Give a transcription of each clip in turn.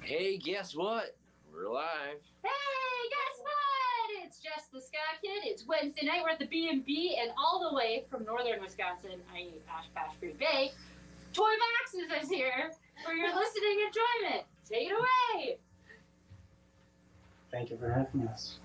Hey, guess what? We're live. Hey, guess what? It's Jess the Ska Kid. It's Wednesday night. We're at the B&B, and all the way from northern Wisconsin, i.e. Posh Posh Free Bay, Toyboxes is here for your listening enjoyment. Take it away. Thank you for having us.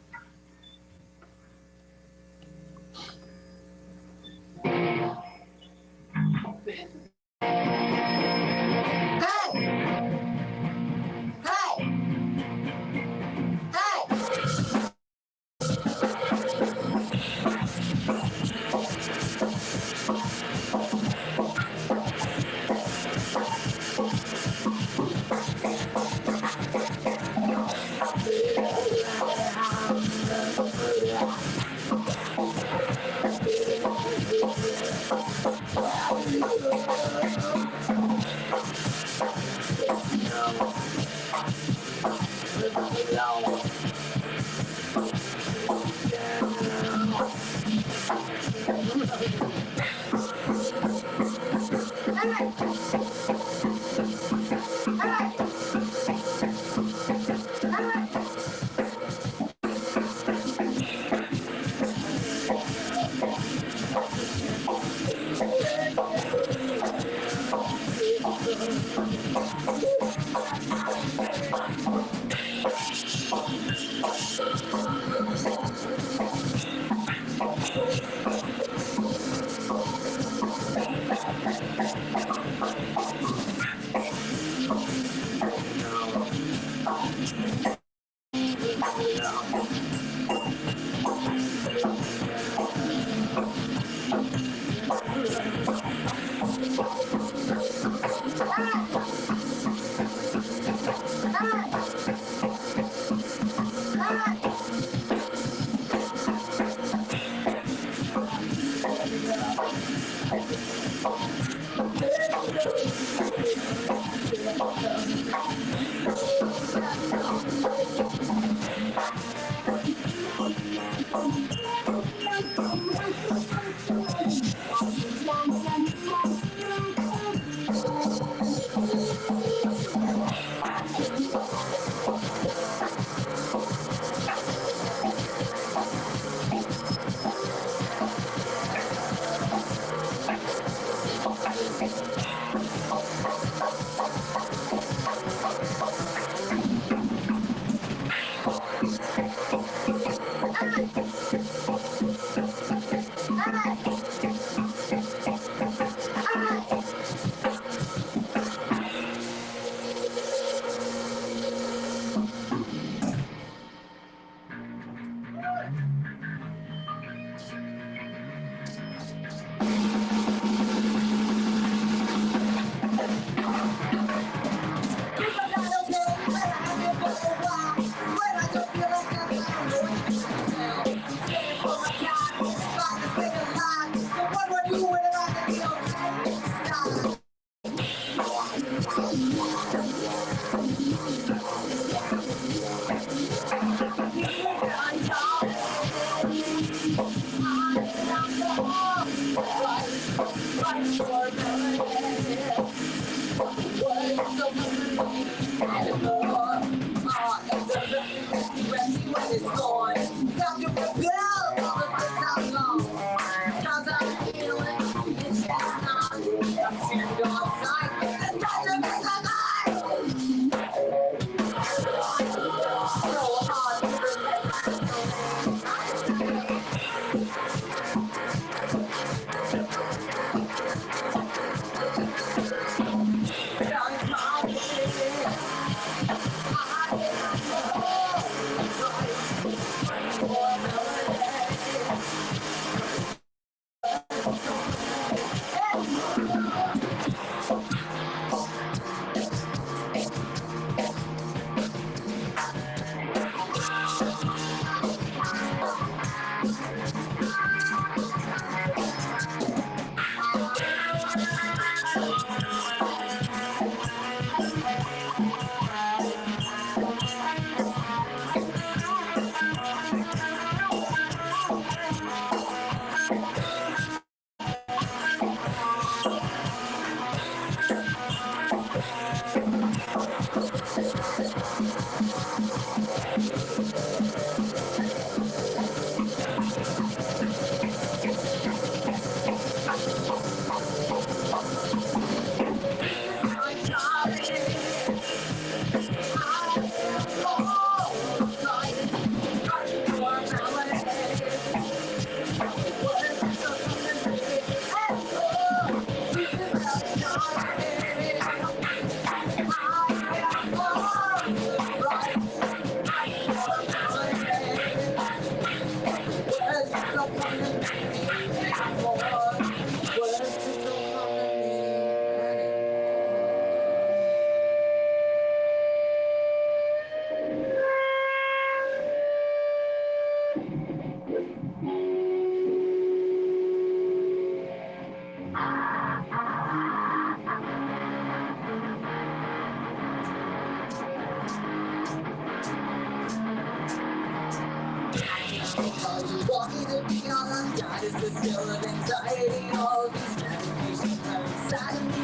is the skill of anxiety. All of these medications are inside of me.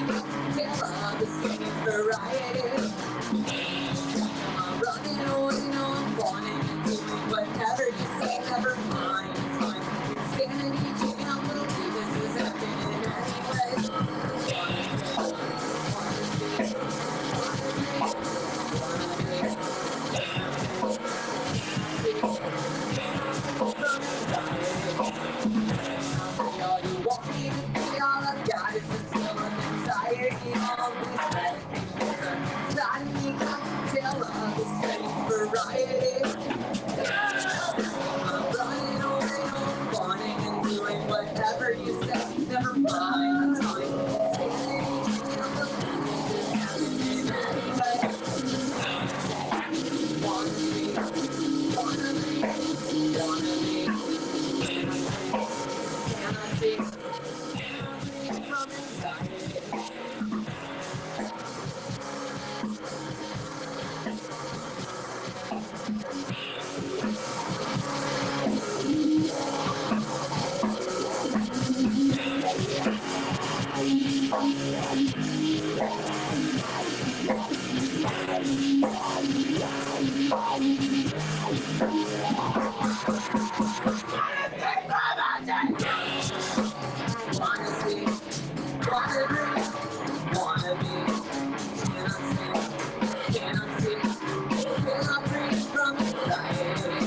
Tale of escaping variety. I'm running away, no, I'm wanting and doing whatever you say. Never mind, it's fine. Insanity, can't believe this is happening anyway. All you want me to be, all I've got is the skill of anxiety. All these medications are inside of me. Tale of escaping variety. I'm running away, no, I'm wanting and doing whatever you say. Never mind, it's fine. Insanity, can't believe this is happening anyway. Wanna be, wanna be, wanna be. Can I see from anxiety? Wanna see, wanna dream, wanna be. Cannot see, cannot breathe from anxiety.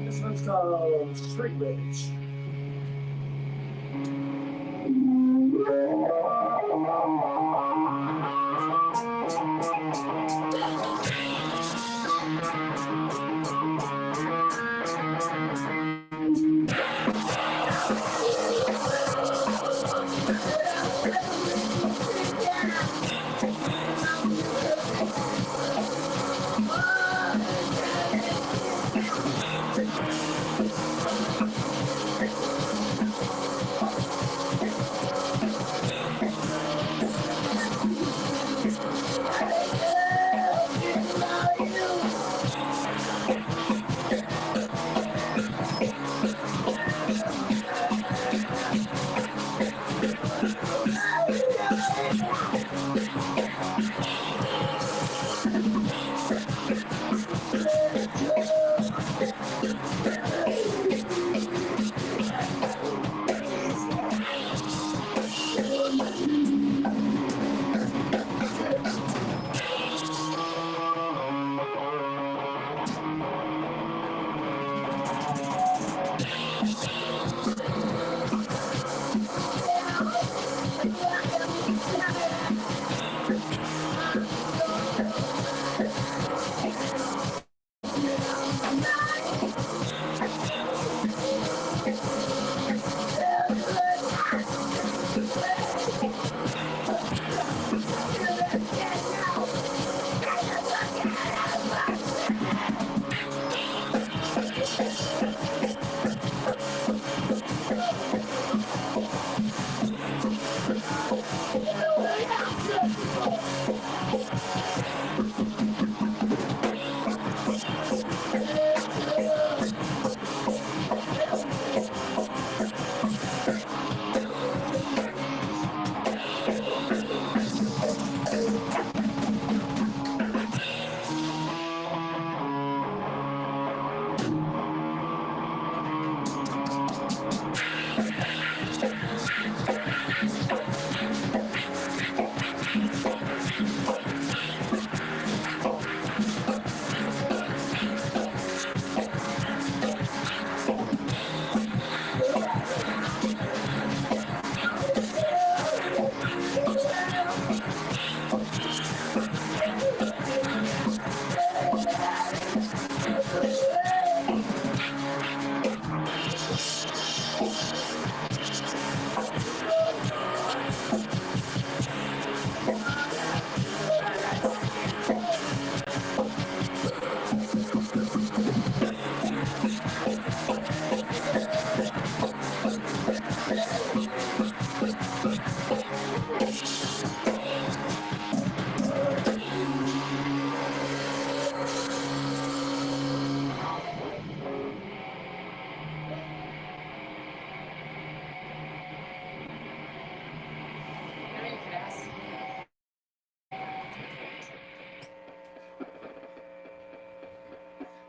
This one's called Street Rage.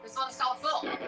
This one's called Full.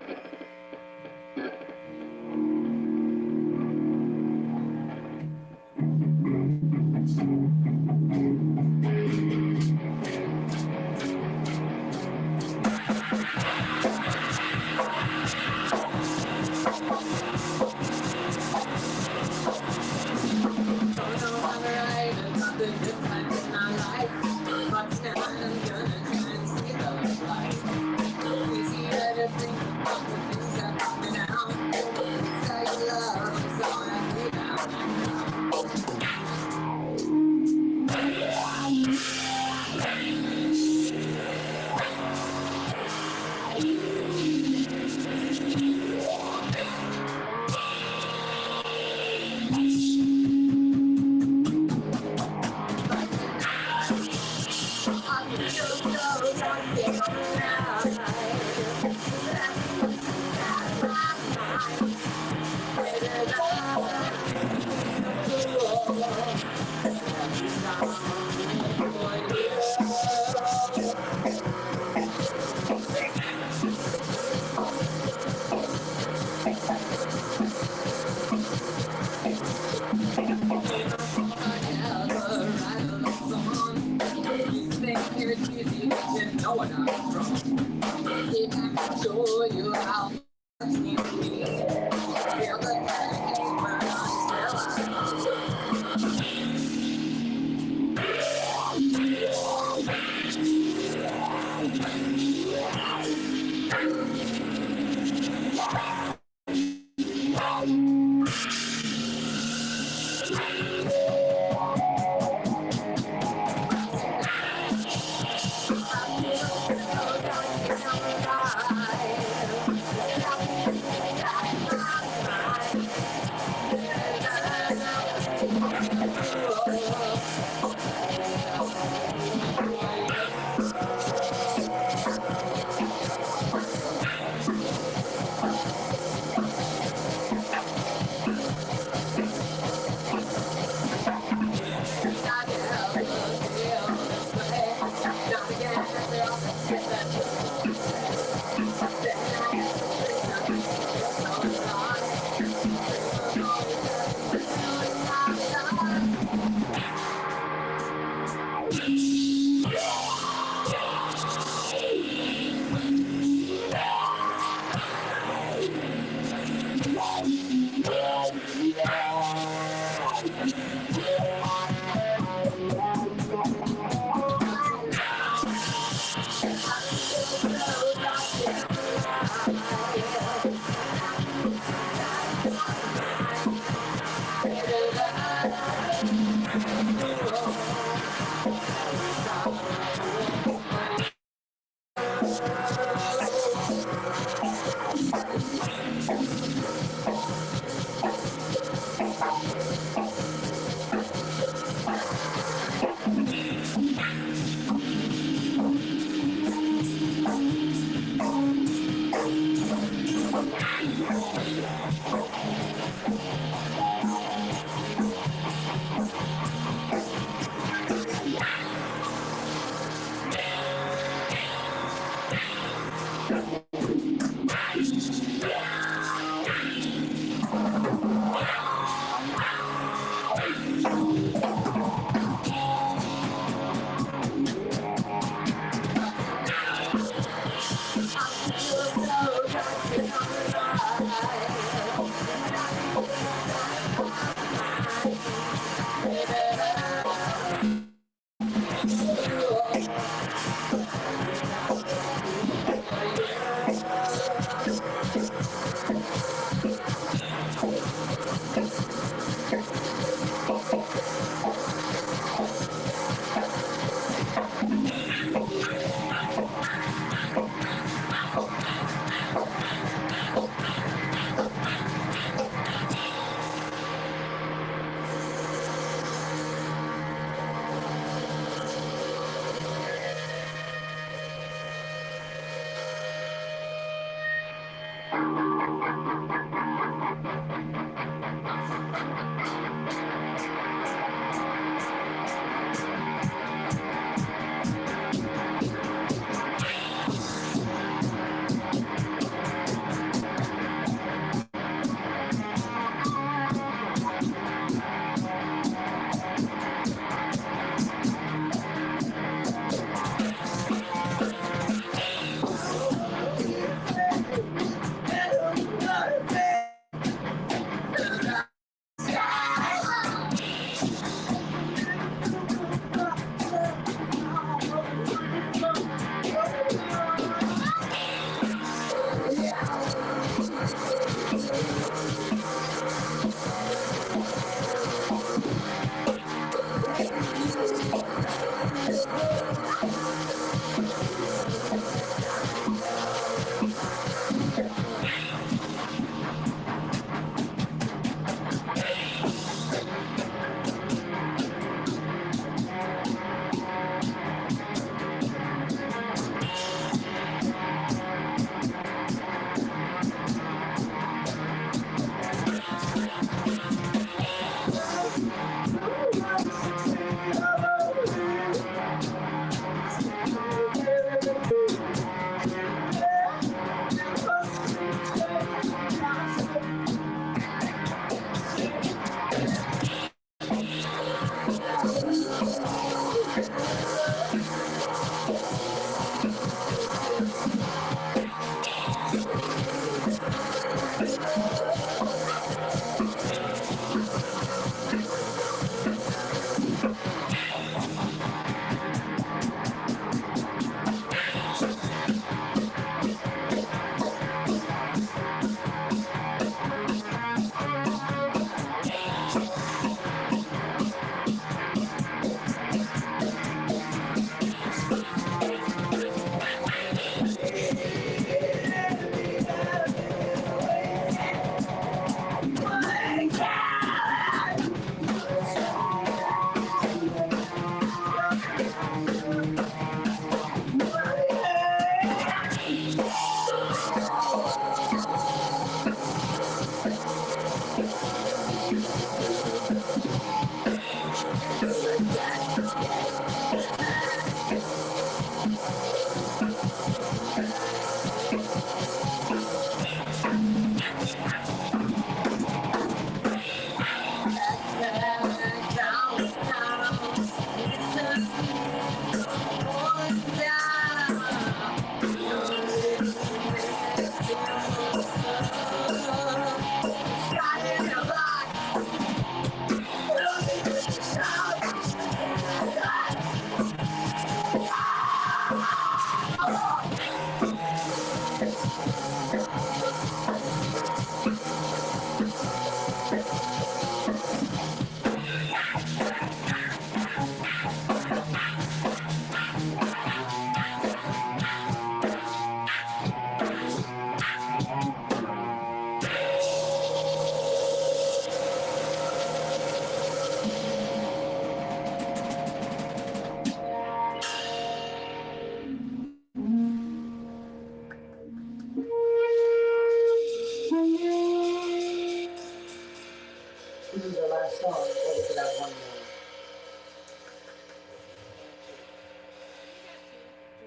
This is the last song, or we could have one more.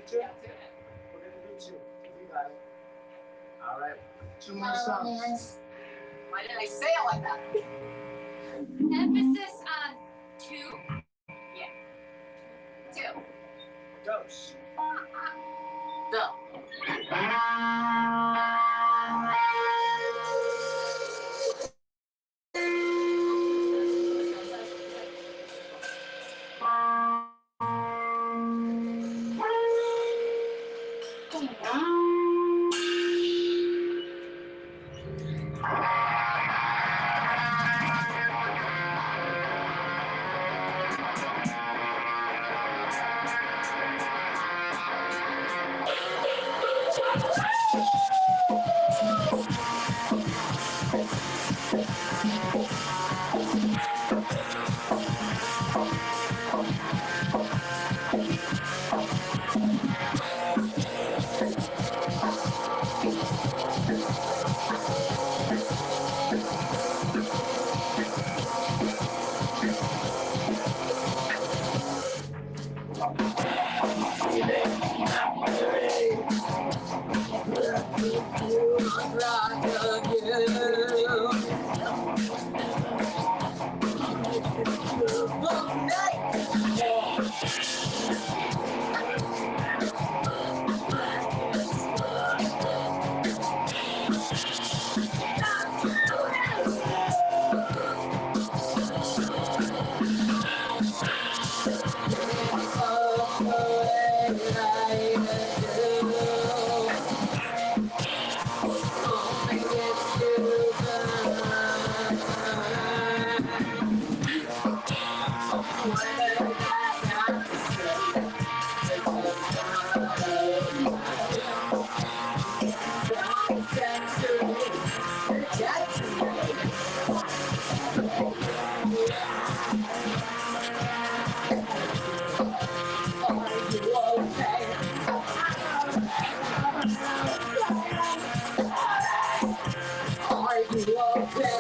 Two? We're gonna do two. You guys. Alright. Two more songs. Why did I say it like that? Emphasis on two. Two. Dose. Duh. Are you okay?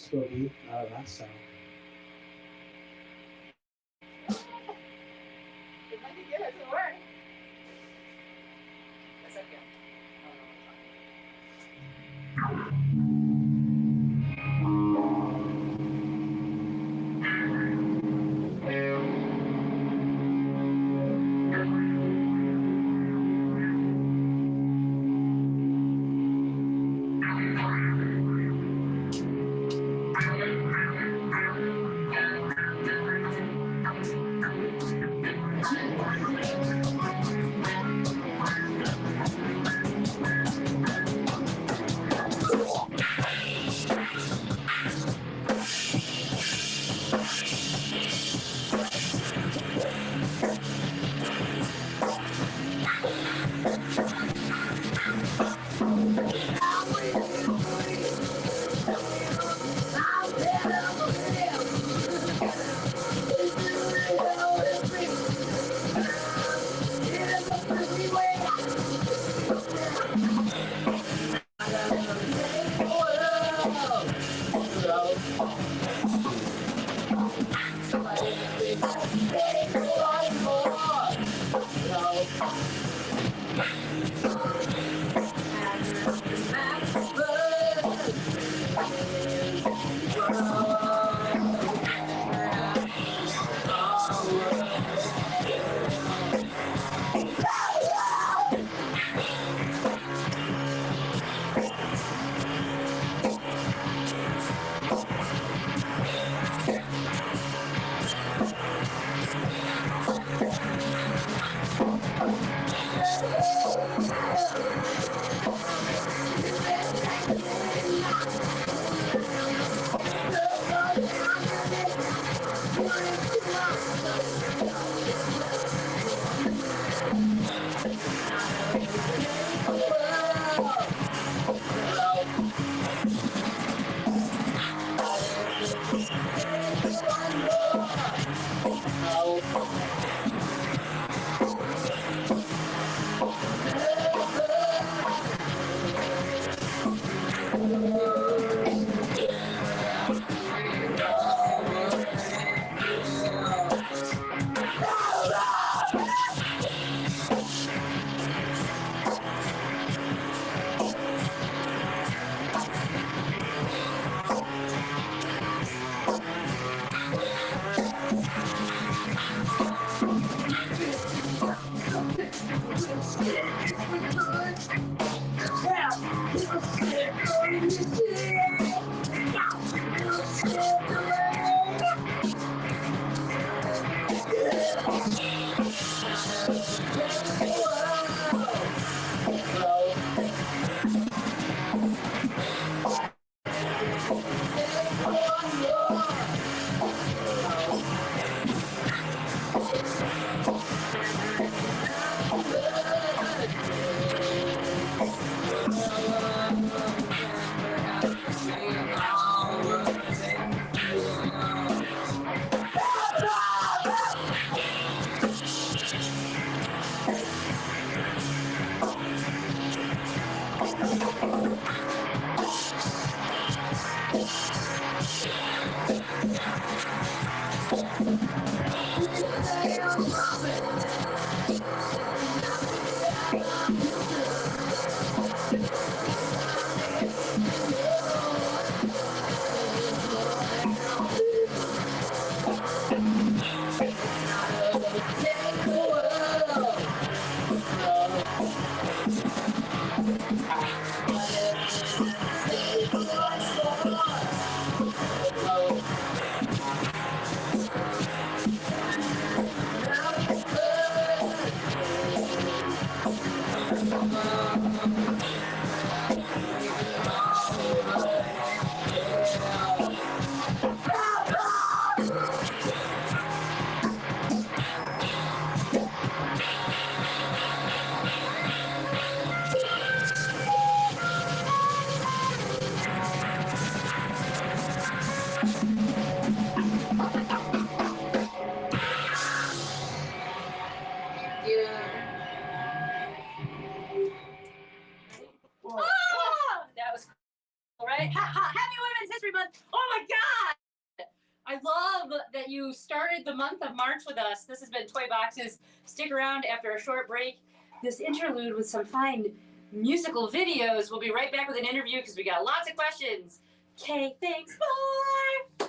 Scooby out of that song. It might be good. It doesn't work. Yes, I can. started the month of March with us. This has been Toyboxes. Stick around after a short break. This interlude with some fine musical videos. We'll be right back with an interview because we got lots of questions. Okay, thanks. Bye.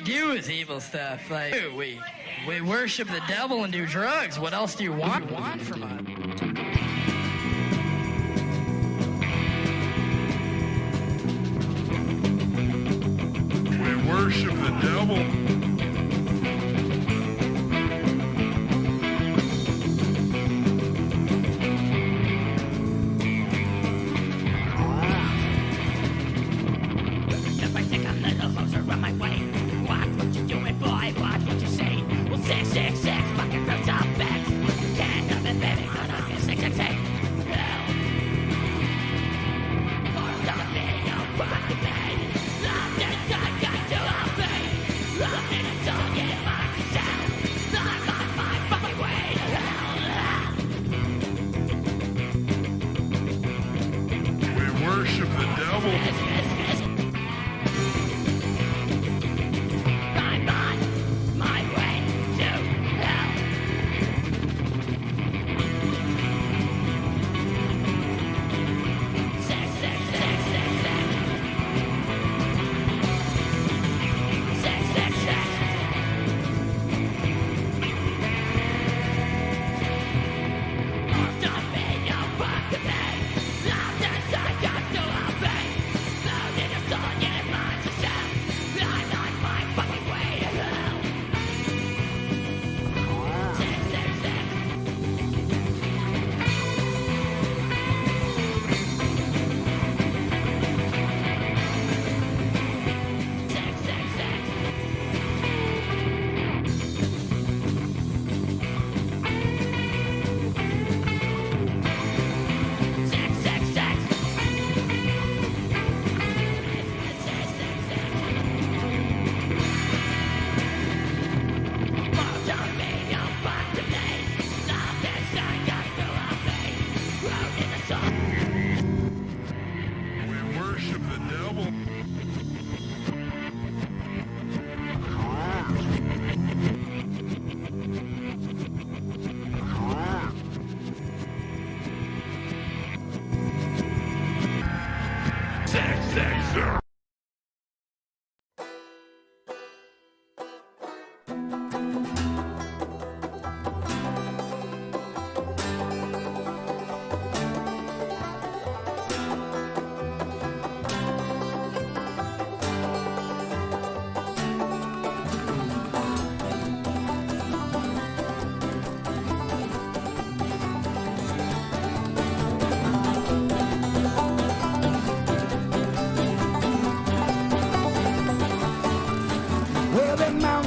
Do is evil stuff. Like we worship the devil and do drugs. What else do you want from us? We worship the devil.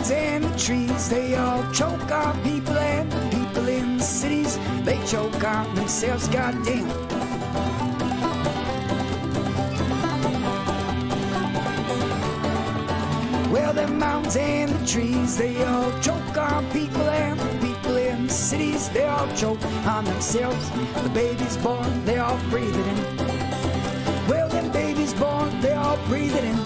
mountains and the trees, they all choke on people, and the people in the cities, they choke on themselves, goddamn. Well, the mountains and the trees, they all choke on people, and the people in the cities, they all choke on themselves. The babies born, they all breathe it in. Well, them babies born, they all breathe it in.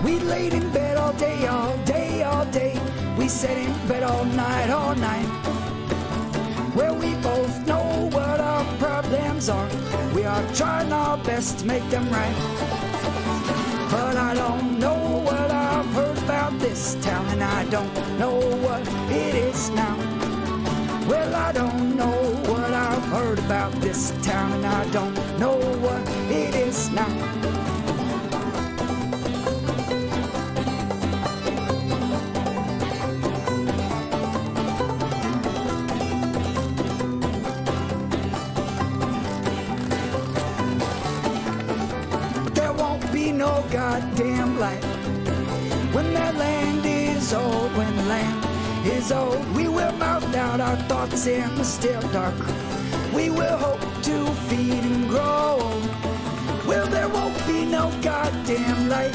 We laid in bed all day, all day, all day. We sat in bed all night, all night. Well, we both know what our problems are. We are trying our best to make them right. But I don't know what I've heard about this town, and I don't know what it is now. Well, I don't know what I've heard about this town, and I don't know what it is now. No goddamn light. When that land is old, when the land is old, we will mouth out our thoughts in the still dark. We will hope to feed and grow old. Well, there won't be no goddamn light.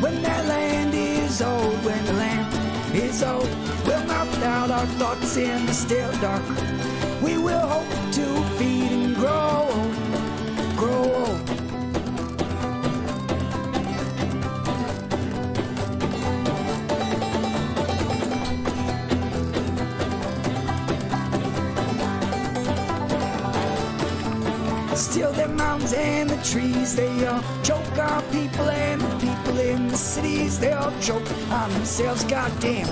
When that land is old, when the land is old, we'll mouth out our thoughts in the still dark. We will hope to feed and grow old, grow old. Still, the mountains and the trees, they all choke on people, and the people in the cities, they all choke on themselves, goddamn.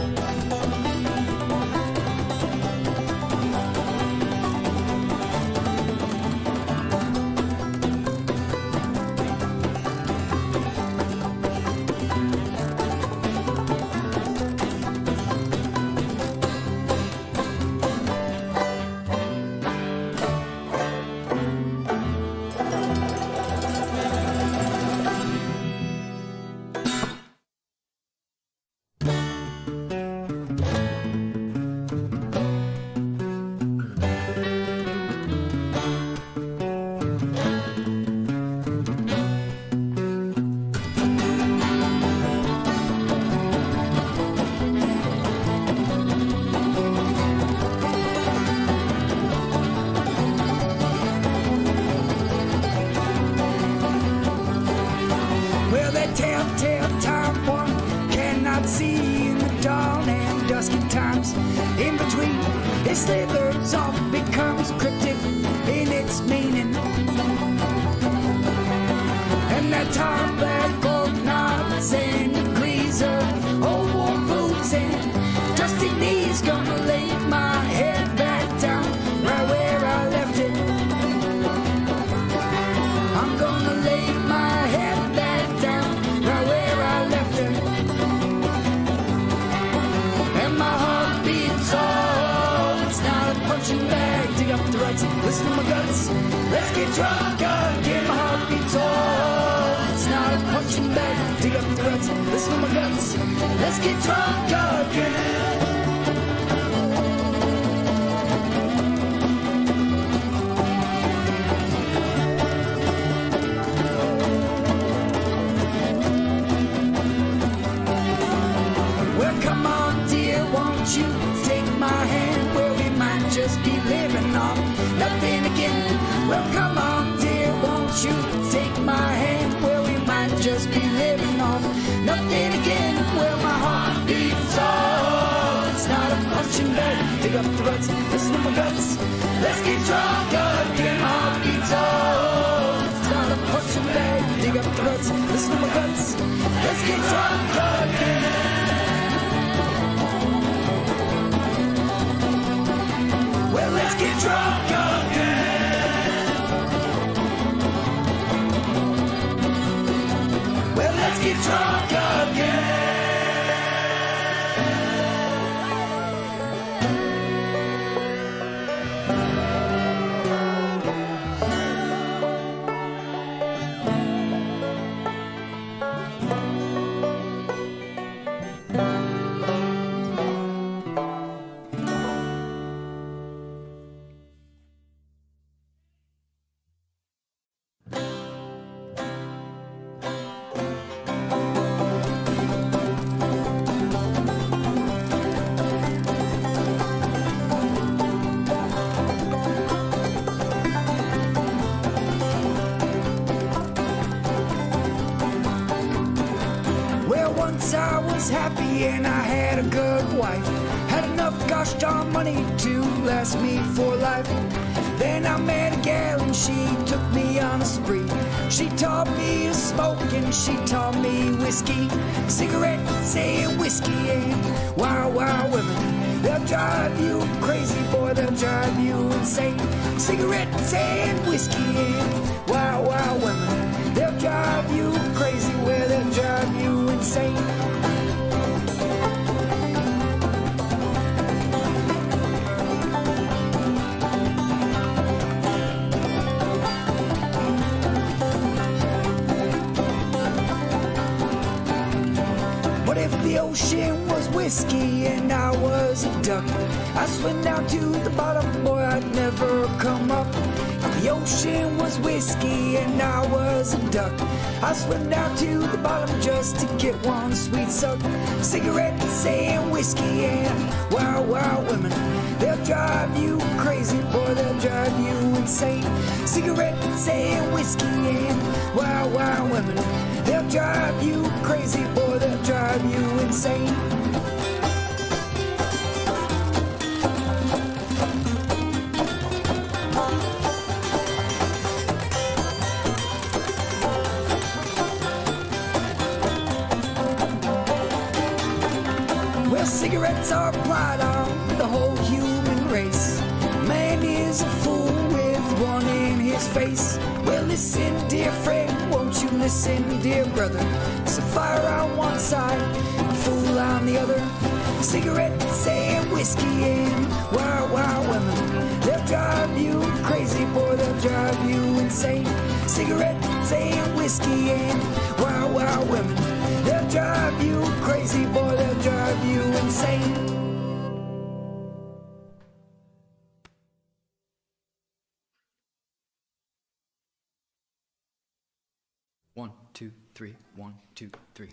Telltale time one cannot see in the dawn and dusky times. In between, it slithers off, becomes cryptic in its meaning. And that tar black old knots and degrees of old worn boots and dusty knees, gonna lay my head back down right where I left it. I'm gonna lay my head back down right where I left it. And my heart beats all, it's not a punching bag. Dig up the ruts, listen to my guts. Let's get drunk again. My heart beats all, it's not a punching bag. Dig up the ruts, listen to my guts. Let's get drunk again. Won't you take my hand? Well, we might just be living on nothing again. Well, come on, dear, won't you take my hand? Well, we might just be living on nothing again. Well, my heart beats all, it's not a punching bag. Dig up the ruts, listen to my guts. Let's get drunk again. My heart beats all, it's not a punching bag. Dig up the ruts, listen to my guts. Let's get drunk again. Well, let's get drunk again. Well, let's get drunk again. was happy and I had a good wife. Had enough gosh darn money to last me for life. Then I met a gal and she took me on a spree. She taught me to smoke and she taught me whiskey, cigarettes and whiskey and wild, wild women. They'll drive you crazy, boy, they'll drive you insane. Cigarettes and whiskey and wild, wild women. They'll drive you crazy, where they'll drive you insane. What if the ocean was whiskey and I was a duck? I'd swim down to the bottom, boy, I'd never come up. If the ocean was whiskey and I was a duck, I'd swim down to the bottom just to get one sweet suck. Cigarettes and whiskey and wild, wild women. They'll drive you crazy, boy, they'll drive you insane. Cigarettes and whiskey and wild, wild women. They'll drive you crazy, boy, they'll drive you insane. Well, cigarettes are applied on the whole human race. Man is a fool with one in his face. Well, listen, dear friend, won't you listen, dear brother? There's a fire on one side, a fool on the other. Cigarettes and whiskey and wild, wild women. They'll drive you crazy, boy, they'll drive you insane. Cigarettes and whiskey and wild, wild women. They'll drive you crazy, boy, they'll drive you insane. One, two, three, 1, 2, 3.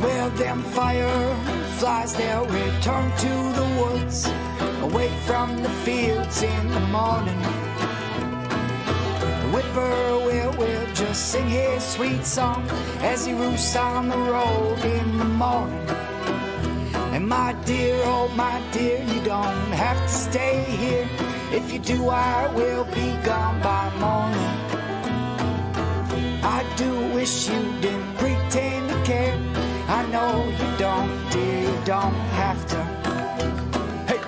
Well, them fireflies, they'll return to the woods, away from the fields in the morning. The whippoorwill will just sing his sweet song as he roosts on the road in the morning. And my dear, oh my dear, you don't have to stay here. If you do, I will be gone by morning. I do wish you didn't pretend to care. I know you don't, dear, you don't have to. Hey!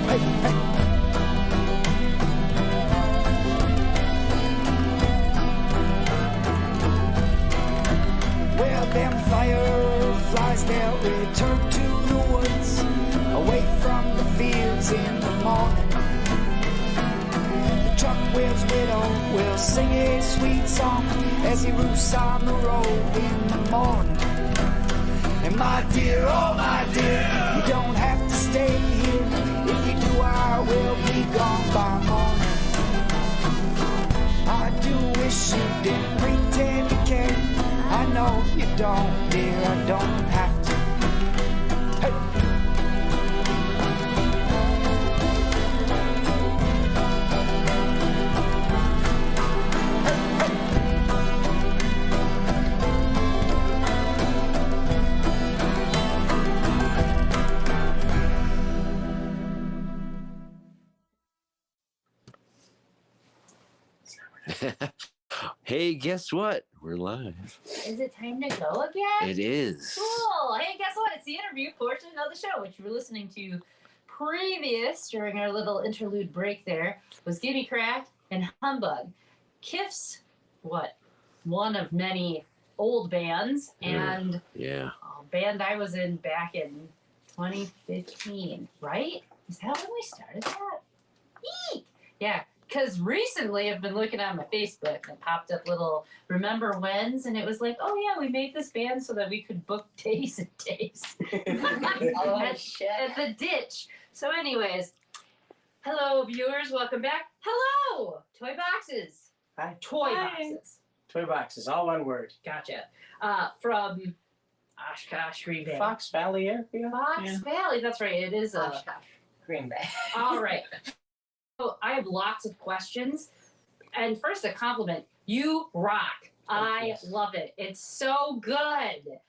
Hey, hey. Well, them fireflies, they'll return to the woods, away from the fields in the morning. Truck wheel's widow will sing a sweet song as he roosts on the road in the morning. And my dear, oh my dear, you don't have to stay here. If you do, I will be gone by morning. I do wish you didn't pretend to care. I know you don't, dear, I don't have to. Hey! Hey, guess what? We're live. Is it time to go again? It is. Cool. Hey, guess what? It's the interview portion of the show, which you were listening to previous during our little interlude break there was Gimme Crack and Humbug. Kiff's, one of many old bands, and Yeah. a band I was in back in 2015, right? Is that when we started that? Eek! Yeah. Because recently I've been looking on my Facebook and it popped up little remember whens, and it was like, oh yeah, we made this band so that we could book Days and Days Oh, shit. at the ditch. So anyways, hello viewers, welcome back. Hello, Toyboxes. Hi. Toyboxes. Toyboxes, all one word. Gotcha. From Oshkosh, Green Bay. Fox Valley area? Fox Valley. That's right. It is a. Oshkosh, Green Bay. All right. So I have lots of questions. And first, a compliment. You rock. I love it. It's so good.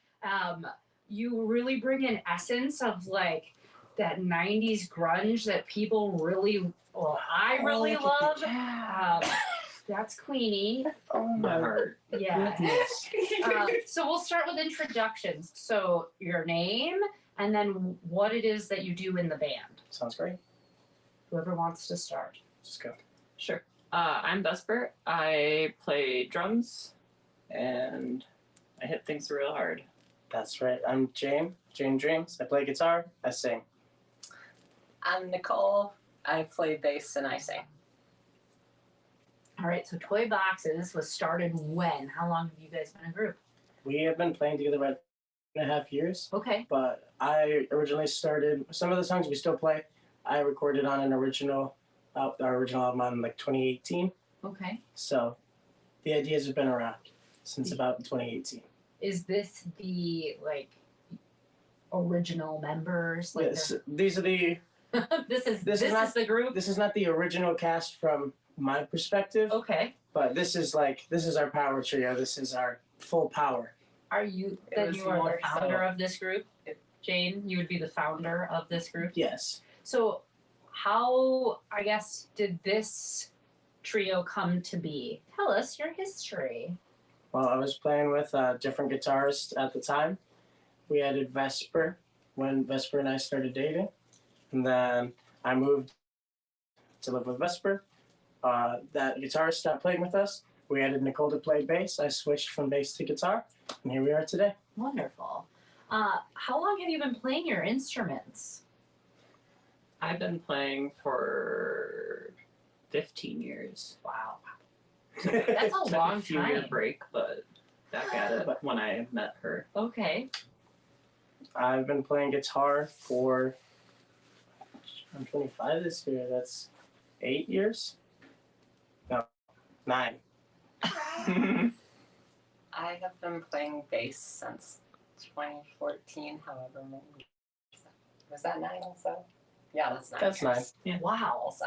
You really bring an essence of like that 90s grunge that people really, well, I really love. That's Queenie. Oh my heart. Yeah. Goodness. So we'll start with introductions. So your name and then what it is that you do in the band. Sounds great. Whoever wants to start. Just go. Sure. I'm Vesper. I play drums, and I hit things real hard. That's right. I'm Jane. Jane Dreams. I play guitar. I sing. I'm Nicole. I play bass and I sing. All right. So Toyboxes was started when? How long have you guys been a group? We have been playing together about 2.5 years. Okay. But I originally started, some of the songs we still play, I recorded on an our original album in like 2018. Okay. So the ideas have been around since about 2018. Is this the like original members? Like Yes, these are the. this is not the group. This is not the original cast from my perspective. Okay. But this is our power trio. This is our full power. Are you It then was you are more the founder of this group? Jane, you would be the founder of this group? Yes. So how, I guess, did this trio come to be? Tell us your history. Well, I was playing with a different guitarist at the time. We added Vesper when Vesper and I started dating. And then I moved to live with Vesper. That guitarist stopped playing with us. We added Nicole to play bass. I switched from bass to guitar. And here we are today. Wonderful. How long have you been playing your instruments? I've been playing for 15 years. Wow. That's a Took long a few-year time. break, but back at it when I met her. Okay. I've been playing guitar for, I'm 25 this year. That's 8 years? No, 9. I have been playing bass since 2014, however many. Was that 9 also? Yeah, that's 9. That's 9. Yeah. Wow. Also.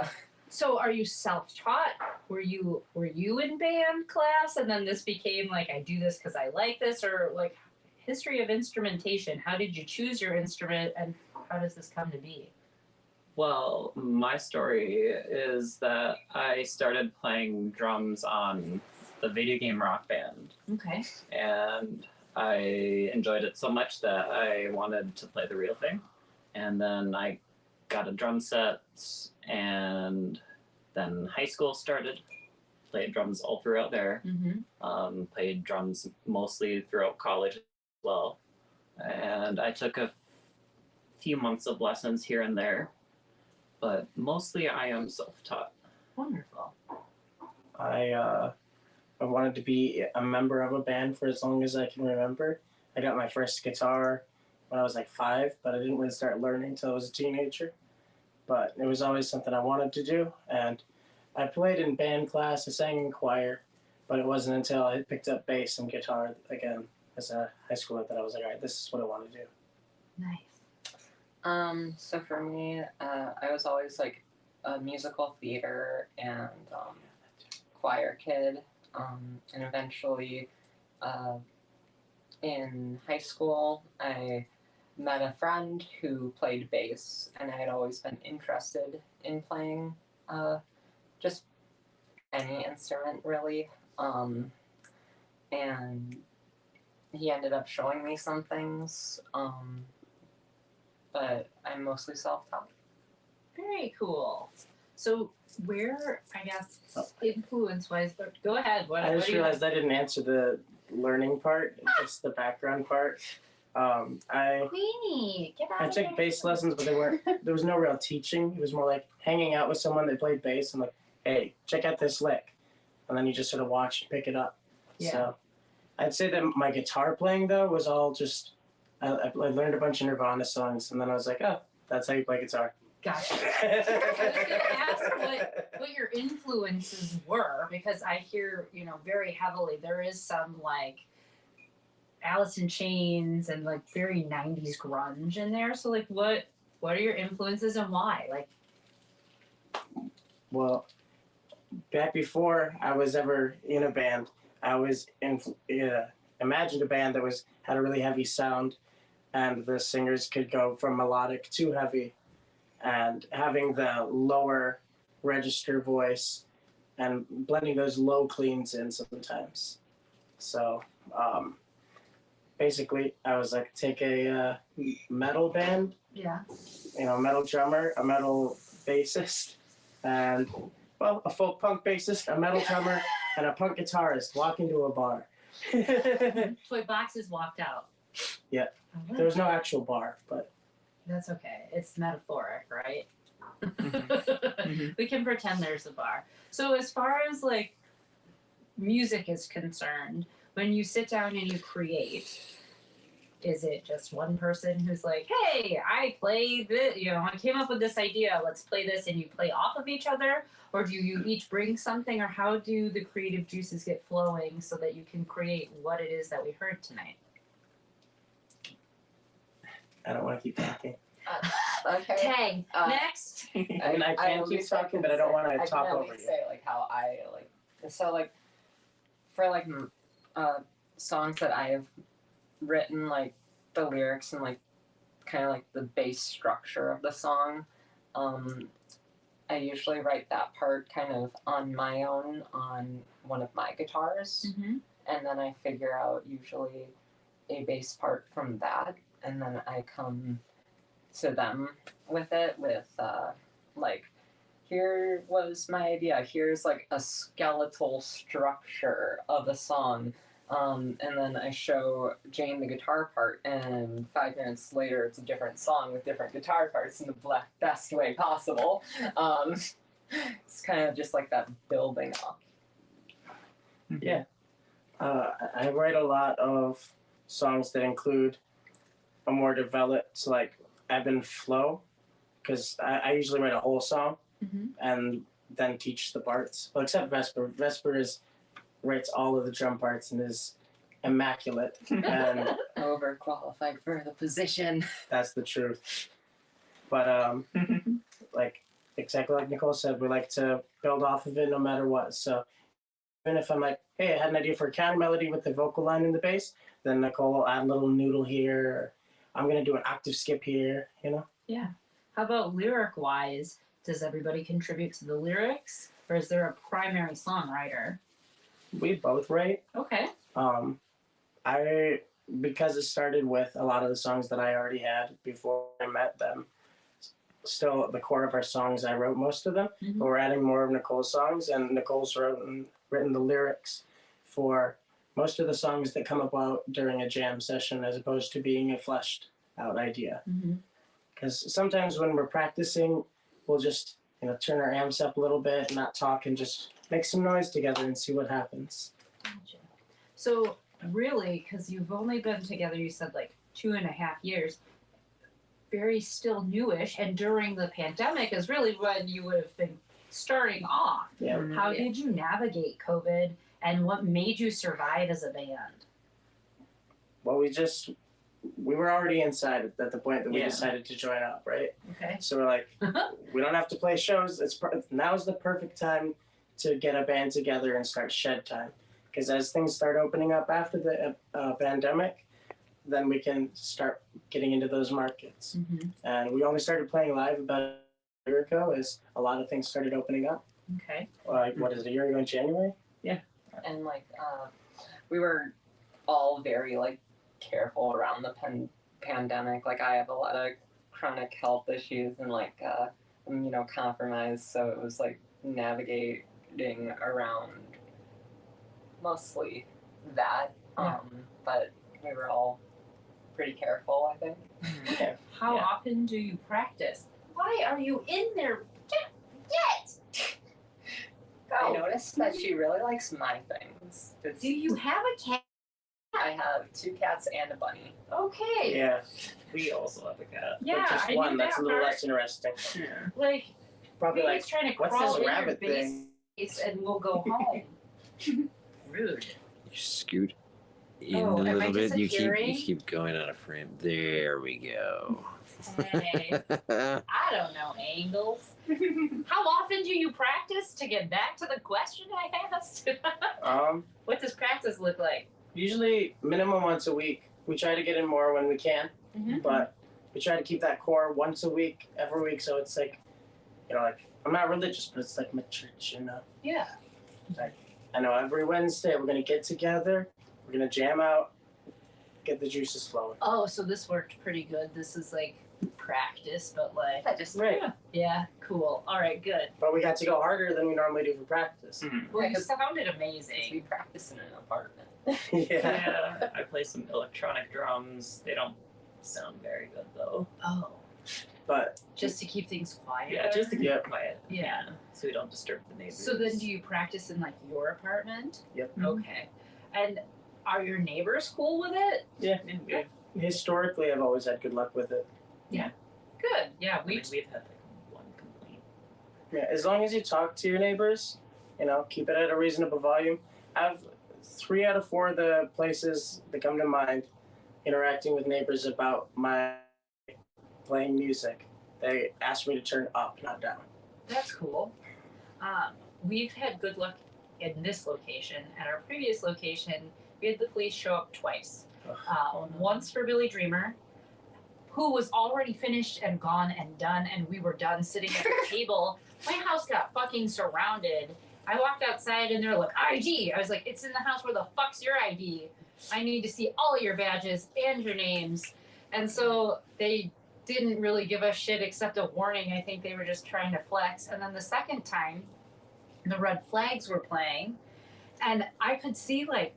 So are you self-taught? Were you in band class and then this became like I do this because I like this, or like history of instrumentation? How did you choose your instrument and how does this come to be? Well, my story is that I started playing drums on the video game Rock Band, Okay. and I enjoyed it so much that I wanted to play the real thing. And then I got a drum set, and then high school started. Played drums all throughout there. Mm-hmm. Played drums mostly throughout college as well. And I took a few months of lessons here and there, but mostly I am self-taught. Wonderful. I wanted to be a member of a band for as long as I can remember. I got my first guitar when I was like 5, but I didn't really start learning until I was a teenager. But it was always something I wanted to do, and I played in band class, I sang in choir, but it wasn't until I picked up bass and guitar again as a high schooler that I was like, all right, this is what I want to do. Nice. So for me, I was always like a musical theater and choir kid, and eventually in high school I met a friend who played bass, and I had always been interested in playing just any instrument really, and he ended up showing me some things, but I'm mostly self-taught. Very cool. So where, I guess, influence-wise, but go ahead. I just realized I didn't answer the learning part, just the background part. Queenie, get out I of took here. bass lessons, but there was no real teaching. It was more like hanging out with someone that played bass and like, hey, check out this lick. And then you just sort of watch and pick it up. Yeah. So I'd say that my guitar playing, though, was all just, I learned a bunch of Nirvana songs, and then I was like, oh, that's how you play guitar. Gotcha. I was gonna ask what your influences were, because I hear, very heavily there is some like Alice in Chains and like very 90s grunge in there. So like what are your influences and why? Like, Well, back before I was ever in a band, I was imagined a band that had a really heavy sound, and the singers could go from melodic to heavy, and having the lower register voice and blending those low cleans in sometimes. So basically, I was like, take a metal band, yeah. metal drummer, a metal bassist, and a folk punk bassist, a metal drummer, and a punk guitarist walk into a bar. Toyboxes walked out. Yeah. There was no actual bar, but that's okay. It's metaphoric, right? Mm-hmm. We can pretend there's a bar. So as far as like music is concerned, when you sit down and you create, is it just one person who's like, hey, I play this, I came up with this idea, let's play this, and you play off of each other? Or do you each bring something, or how do the creative juices get flowing so that you can create what it is that we heard tonight? I don't want to keep talking. Okay. Tang. Next. I can keep talking, but I don't want to talk over you. Say like how I like. So like, for like songs that I have written, like the lyrics and like kind of like the bass structure of the song, I usually write that part kind of on my own on one of my guitars, and then I figure out usually a bass part from that, and then I come to them with it with like, here was my idea, here's like a skeletal structure of a song, and then I show Jane the guitar part, and 5 minutes later it's a different song with different guitar parts in the best way possible. It's kind of just like that building up. Yeah. I write a lot of songs that include a more developed, like, ebb and flow, because I usually write a whole song and then teach the parts. Well, except Vesper. Vesper writes all of the drum parts and is immaculate. And overqualified for the position. That's the truth. But like exactly like Nicole said, we like to build off of it no matter what. So even if I'm like, hey, I had an idea for a counter melody with the vocal line in the bass, then Nicole will add a little noodle here, or I'm gonna do an octave skip here, Yeah. How about lyric-wise? Does everybody contribute to the lyrics, or is there a primary songwriter? We both write. Okay. Because it started with a lot of the songs that I already had before I met them. Still, at the core of our songs, I wrote most of them, but we're adding more of Nicole's songs, and Nicole's written the lyrics for most of the songs that come about during a jam session, as opposed to being a fleshed out idea. Because sometimes when we're practicing, we'll just turn our amps up a little bit, not talk, and just make some noise together and see what happens. Gotcha. So really, because you've only been together, you said like 2.5 years, very still newish, and during the pandemic is really when you would have been starting off. Yeah. How did you navigate COVID, and what made you survive as a band? Well, we were already inside at the point that we decided to join up, right? Okay. So we're like, we don't have to play shows. Now's the perfect time to get a band together and start shed time. Because as things start opening up after the pandemic, then we can start getting into those markets. And we only started playing live about a year ago as a lot of things started opening up. Okay. Like, what is it, a year ago in January? Yeah. And like, we were all very like careful around the pandemic. Like, I have a lot of chronic health issues and like, I'm, compromised. So it was like navigating around mostly that. But we were all pretty careful, I think. Yeah. How often do you practice? Why are you in there? Get! I noticed that she really likes my things. Do you have a cat? I have 2 cats and a bunny. Okay. Yeah. We also have a cat. Yeah, Just I one. knew That's that a little part. less interesting. Like, Probably Baby's like, trying to what's crawl this in your rabbit base thing? and we'll go home. Rude. You scoot in Oh, a am I little bit. You disappearing? keep going out of frame. There we go. Hey, I don't know angles. How often do you practice to get back to the question I asked? What does practice look like? Usually minimum once a week. We try to get in more when we can, but we try to keep that core once a week, every week. So it's like, like I'm not religious, but it's like my church, Yeah. Like I know every Wednesday we're gonna get together, we're gonna jam out, get the juices flowing. Oh, so this worked pretty good. This is like practice, but like Right. Yeah, cool. All right, good. But we got to go harder than we normally do for practice. Well, you 'cause sounded We amazing. practice in an apartment. Yeah. I play some electronic drums. They don't sound very good though. Oh, But just to keep things quiet. Yeah, just to keep Yep. quiet. Yeah. So we don't disturb the neighbors. So then, do you practice in like your apartment? Yep. Okay. And are your neighbors cool with it? yeah, Yeah. historically I've always had good luck with it. Good. Yeah, We've had like one complaint. Yeah, as long as you talk to your neighbors, keep it at a reasonable volume. I have 3 out of 4 of the places that come to mind interacting with neighbors about my playing music. They asked me to turn up, not down. That's cool. We've had good luck in this location. At our previous location, we had the police show up twice. Once for Billy Dreamer, who was already finished and gone and done, and we were done sitting at the table. My house got fucking surrounded. I walked outside and they're like, ID. I was like, it's in the house. Where the fuck's your ID? I need to see all your badges and your names. And so they didn't really give us shit except a warning. I think they were just trying to flex. And then the second time, the red flags were playing, and I could see like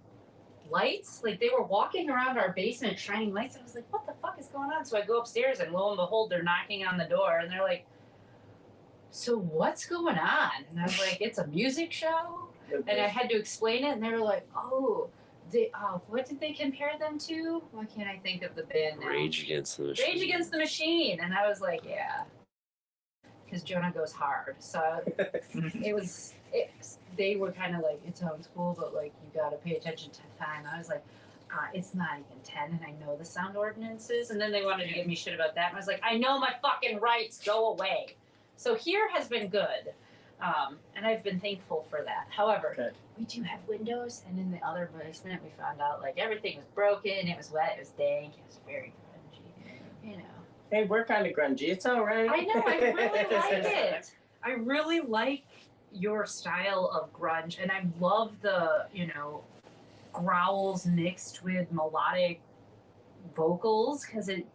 lights, like they were walking around our basement shining lights. I was like, what the fuck is going on? So I go upstairs and lo and behold, they're knocking on the door and they're like, so what's going on? And I was like, it's a music show. And I had to explain it, and they were like, oh, what did they compare them to? Why can't I think of the band now? Rage Against the Machine. Rage Against the Machine. And I was like, yeah. Because Jonah goes hard. So they were kind of like, it sounds cool, but like, you got to pay attention to time. I was like, it's not even 10, and I know the sound ordinances. And then they wanted to give me shit about that. And I was like, I know my fucking rights. Go away. So here has been good. And I've been thankful for that. However, we do have windows, and in the other basement, we found out like everything was broken. It was wet. It was dank. It was very grungy. Hey, we're kind of grungy. It's all right. I know. I really like it. I really like your style of grunge, and I love the growls mixed with melodic vocals because it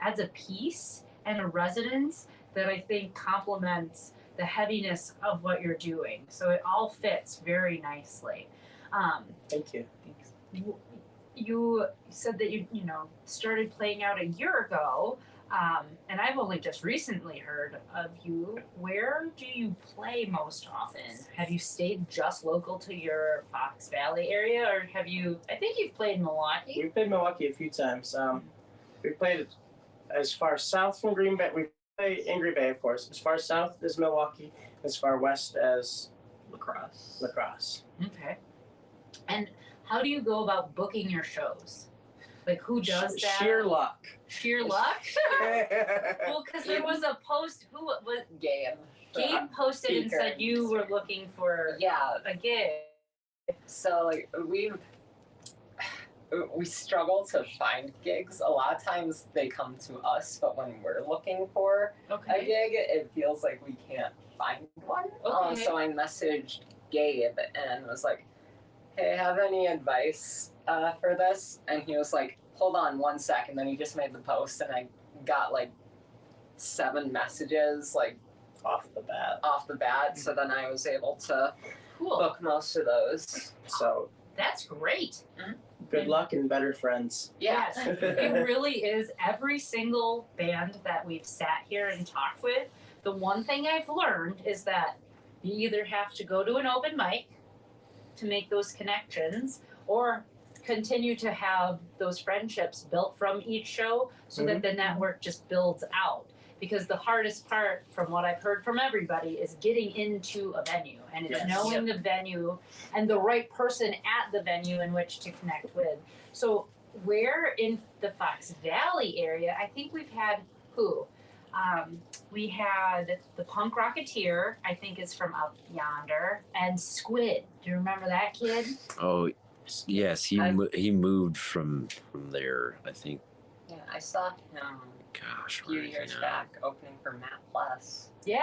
adds a peace and a resonance that I think complements the heaviness of what you're doing. So it all fits very nicely. Thank you. You said that you started playing out a year ago, and I've only just recently heard of you. Where do you play most often? Have you stayed just local to your Fox Valley area, or have you? I think you've played Milwaukee. We've played Milwaukee a few times. We've played as far south from Green Bay. We play in Green Bay, of course. As far south as Milwaukee, as far west as Lacrosse. Okay. And how do you go about booking your shows? Like, who does that? Sheer luck. Sheer luck? Well, because there was a post. Who was Gabe. Gabe posted and said you were looking for a gig. So like we struggle to find gigs. A lot of times they come to us, but when we're looking for a gig, it feels like we can't find one. So I messaged Gabe and was like, hey, have any advice for this? And he was like, hold on 1 sec. And then he just made the post, and I got like 7 messages like off the bat. Mm-hmm. So then I was able to book most of those. So that's great. Good luck and better friends. Yes, it really is. Every single band that we've sat here and talked with, the one thing I've learned is that you either have to go to an open mic to make those connections, or continue to have those friendships built from each show so that the network just builds out. Because the hardest part, from what I've heard from everybody, is getting into a venue. And it's knowing the venue and the right person at the venue in which to connect with. So where in the Fox Valley area, I think we've had who? We had the Punk Rocketeer, I think is from out yonder, and Squid. Do you remember that kid? Oh, yes. He moved from there, I think. Yeah, I saw him Gosh, a few where is he years now? back opening for Matt Plus. Yeah.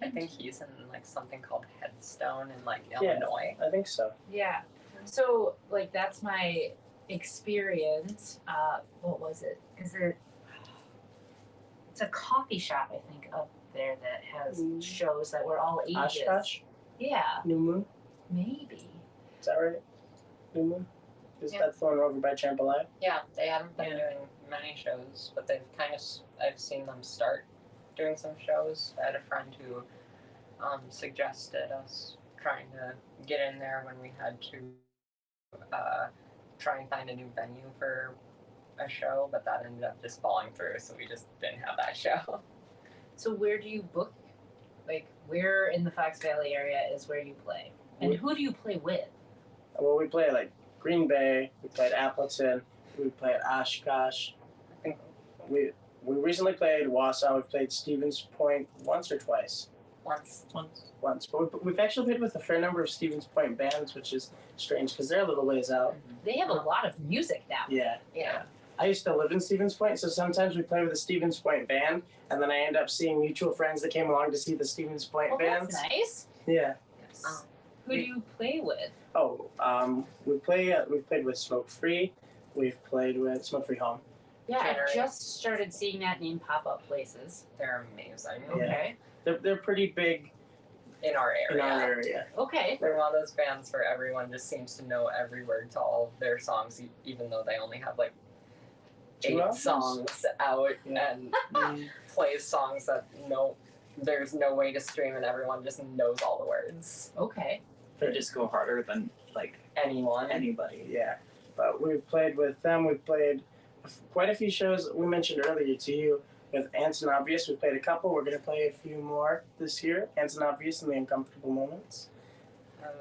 I think he's in like something called Headstone in like Illinois. I think so. Yeah. So like that's my experience. What was it? It's a coffee shop, I think, up there that has shows that were all ages. Oshkosh? Yeah, New Moon? maybe. Is that right? New Moon? That's the one over by Champlain? Yeah, they haven't been doing many shows, but they've I've seen them start doing some shows. I had a friend who suggested us trying to get in there when we had to try and find a new venue for a show, but that ended up just falling through, so we just didn't have that show. So where do you book? Like, where in the Fox Valley area is where you play? And who do you play with? Well, we play like Green Bay, we played Appleton, we played Oshkosh. I think we recently played Wausau, we've played Stevens Point once or twice? Once. But we've actually played with a fair number of Stevens Point bands, which is strange because they're a little ways out. They have a lot of music now. Yeah. I used to live in Stevens Point, so sometimes we play with the Stevens Point band, and then I end up seeing mutual friends that came along to see the Stevens Point bands. That's nice. Yeah. Who do you play with? We've played with Smoke Free. We've played with Smoke Free Home. Yeah, I just started seeing that name pop up places. They're amazing. Okay. They're pretty big in our area. Okay. They're one of those bands where everyone just seems to know every word to all of their songs, even though they only have like 8 songs out and plays songs that there's no way to stream and everyone just knows all the words. Okay. They just go harder than like anybody. Yeah. But we've played with them. We've played quite a few shows. We mentioned earlier to you with Ants and Obvious. We played a couple. We're going to play a few more this year. Ants and Obvious and the Uncomfortable Moments.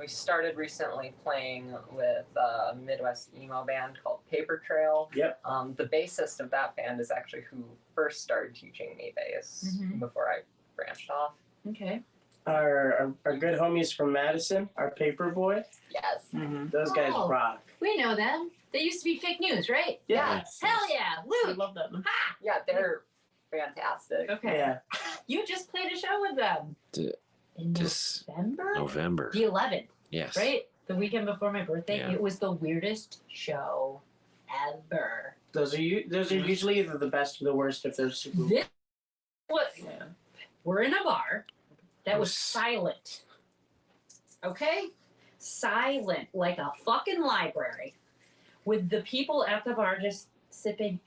We started recently playing with a Midwest emo band called Paper Trail. Yep. The bassist of that band is actually who first started teaching me bass before I branched off. Okay. Our good homies from Madison, our Paper Boy. Yes. Those guys rock. We know them. They used to be fake news, right? Yes. Hell yeah. We Luke. love them. Ha! Yeah, they're fantastic. Okay. Yeah. You just played a show with them. In November? November. The 11th. Yes. Right? The weekend before my birthday. Yeah. It was the weirdest show ever. Those are usually either the best or the worst if they're super. We're in a bar that was silent. Okay? Silent, like a fucking library, with the people at the bar just sipping.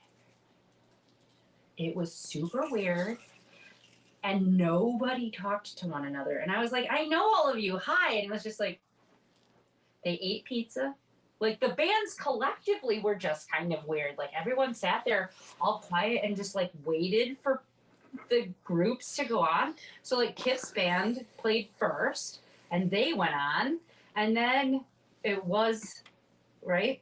It was super weird. And nobody talked to one another. And I was like, I know all of you. Hi. And it was just like, they ate pizza. Like, the bands collectively were just kind of weird. Like, everyone sat there all quiet and just, like, waited for the groups to go on. So, like, Kiff's band played first, and they went on. And then it was, right,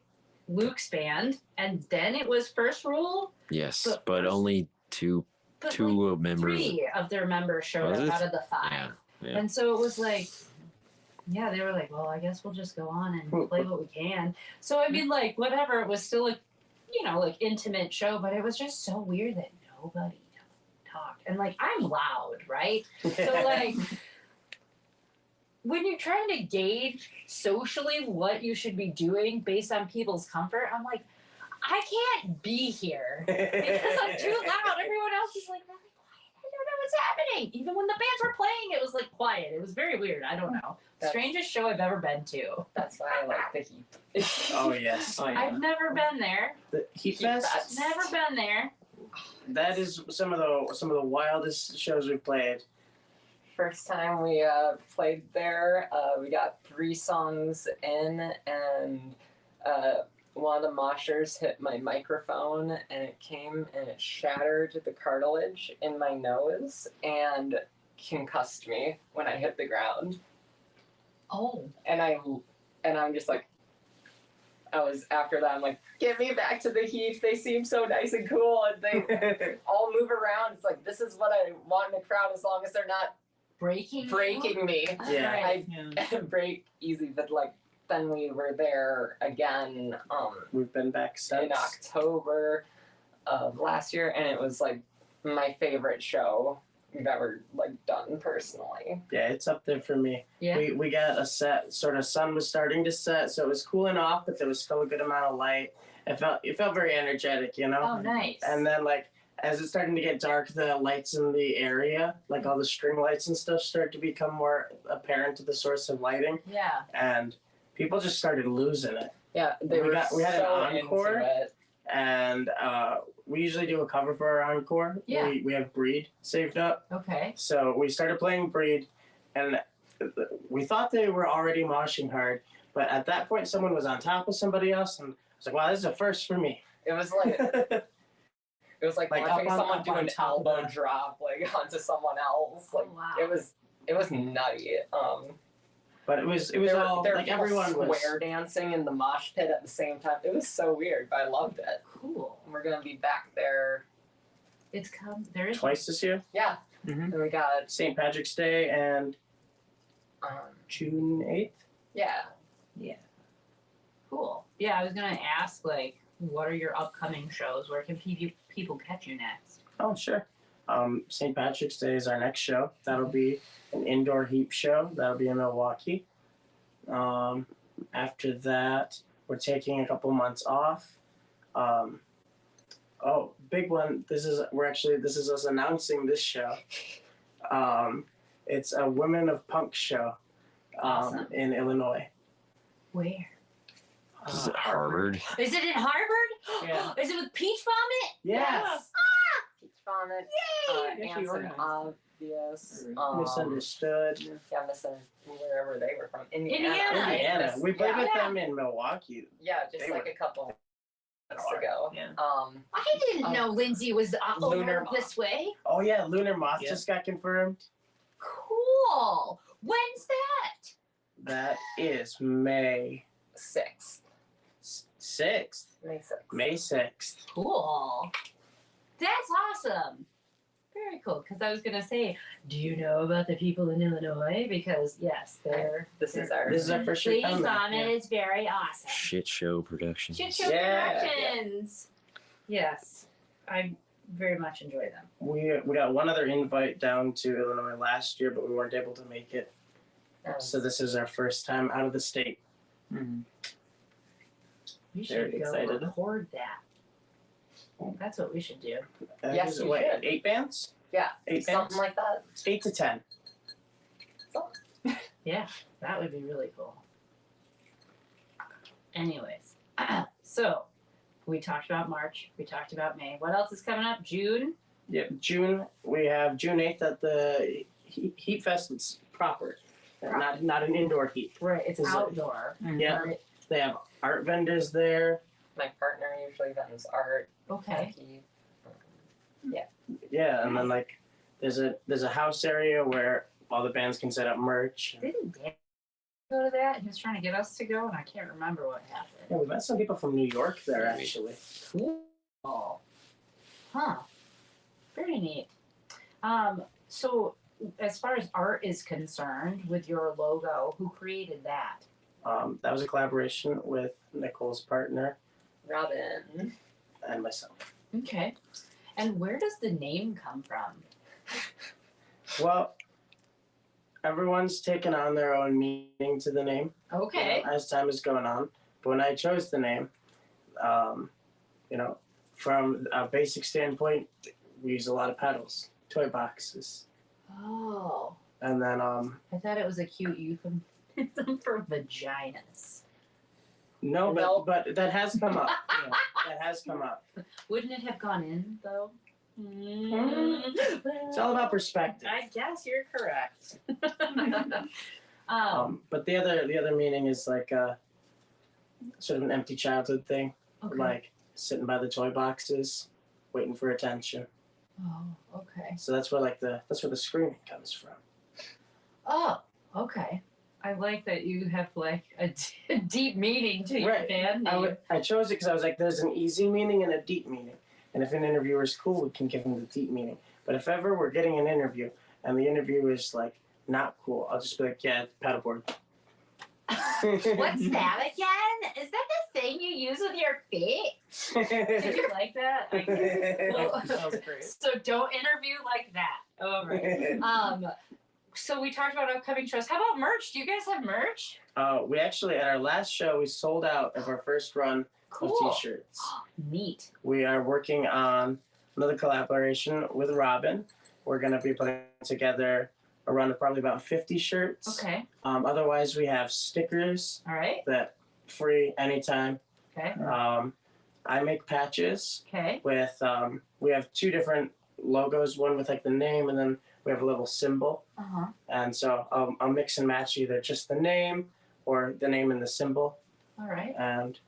Luke's band. And then it was First Rule. Yes, but only two members. 3 of their members showed up out of the 5. Yeah. And so it was like, yeah, they were like, well, I guess we'll just go on and play what we can. So, I mean, like, whatever. It was still a, like, intimate show, but it was just so weird that nobody talked. And, like, I'm loud, right? So, like, when you're trying to gauge socially what you should be doing based on people's comfort, I'm like, I can't be here because I'm too loud. Everyone else is like really quiet. I don't know what's happening. Even when the bands were playing, it was like quiet. It was very weird. I don't know. Strangest show I've ever been to. That's why I like the Heat. Oh, yes. I've never been there. The Heat Fest? Never been there. That is some of the wildest shows we've played. First time we played there, we got 3 songs in, and one of the moshers hit my microphone and it came and it shattered the cartilage in my nose and concussed me when I hit the ground. Oh. And I'm just like, after that, I'm like, get me back to the Heat. They seem so nice and cool and they all move around. It's like, this is what I want in a crowd as long as they're not breaking me. Yeah. I break easy, but like, then we were there again We've been back since. in October of last year, and it was like my favorite show we've ever like done personally. Yeah, it's up there for me. Yeah. We got a set, sort of sun was starting to set, so it was cooling off, but there was still a good amount of light. It felt very energetic, you know? Oh, nice. And then like as it's starting to get dark, the lights in the area, like all the string lights and stuff, start to become more apparent to the source of lighting. Yeah. And people just started losing it. Yeah, we had so an encore, into it. and we usually do a cover for our encore. Yeah. We have Breed saved up. Okay. So we started playing Breed, and we thought they were already moshing hard, but at that point someone was on top of somebody else, and I was like, wow, this is a first for me. It was like Like, watching up on- someone up do on an top of elbow that. drop like onto someone else. Like wow. it was nutty. But it was there were all like people everyone was. square dancing in the mosh pit at the same time. It was so weird, but I loved it. Cool. And we're gonna be back there. It's come. There is Twice this year. Yeah. Mhm. And we got St. Patrick's Day and June 8th. yeah. Cool. Yeah, I was gonna ask, like, what are your upcoming shows? Where can people catch you next? Oh, sure. St. Patrick's Day is our next show. That'll be an indoor heap show. That'll be in Milwaukee. After that, we're taking a couple months off. Big one. This is us announcing this show. It's a Women of Punk show Awesome. in Illinois. Where? Is it Harvard? Is it in Harvard? Yeah. Is it with Peach Vomit? Yes. Peach Vomit. Yeah, she Ants and organized. Obvious. Misunderstood. Yeah, wherever they were from. Indiana. Indiana. We played yeah. with them in Milwaukee. Yeah, just They like were- a couple months ago. Yeah. I didn't know Lindsay was Lunar over Moth. this way. Oh yeah, Lunar Moth Yeah. just got confirmed. Cool. When's that? That is May 6th. 6th. May 6th. May 6th. Cool. That's awesome. Very cool. Because I was gonna say, do you know about the people in Illinois? Because yes, This is our This is our first year Please coming. Vomit is very awesome. Shit show production. Shit Show Yeah. Productions. Yes, I very much enjoy them. We got one other invite down to Illinois last year, but we weren't able to make it. So this is our first time out of the state. We should Very go excited. record that. That's what we should do. Yes, is it, you what, should. 8 bands? Yeah, 8 bands? something like that. 8 to 10. Yeah, that would be really cool. Anyways, so we talked about March. We talked about May. What else is coming up? June? Yep, June. We have June 8th at the Heat Fest. It's proper. Not an indoor heat. Right, it's Is it- outdoor. Yeah. Right. They have art vendors there. My partner usually vends art. Okay. He- Yeah, and then like there's a house area where all the bands can set up merch. Didn't Dan go to that? He was trying to get us to go, and I can't remember what happened. Yeah, we met some people from New York there actually. Cool. Huh. Very neat. So as far as art is concerned, with your logo, who created that? That was a collaboration with Nicole's partner Robin. and myself. Okay. And where does the name come from? Well, everyone's taken on their own meaning to the name. Okay. As time is going on. But when I chose the name, from a basic standpoint, we use a lot of pedals, Toyboxes. Oh. And then I thought it was a cute euphemism for vaginas. no, No. but that has come up. That has come up. Wouldn't it have gone in though? It's all about perspective. I guess you're correct. But the other meaning is like sort of an empty childhood thing, Okay. like sitting by the toy boxes, waiting for attention. Oh, okay. So that's where the screaming comes from. Oh, okay. I like that you have like a deep meaning to your Right. band name. I chose it because I was like, there's an easy meaning and a deep meaning. And if an interviewer is cool, we can give them the deep meaning. But if ever we're getting an interview and the interview is like not cool, I'll just be like, yeah, paddleboard. What's that again? Is that the thing you use with your feet? Did you like that? Well, That was great. so don't interview like that. All right. So we talked about upcoming shows. How about merch? Do you guys have merch? We actually, at our last show, we sold out of our first run Cool. of t-shirts. Neat. We are working on another collaboration with Robin. We're going to be putting together a run of probably about 50 shirts. Okay. Otherwise, we have stickers All right. that free anytime. Okay. I make patches Okay. with, we have two different logos, one with like the name and then we have a little symbol. Uh-huh. And so I'll mix and match either just the name or the name and the symbol. All right. And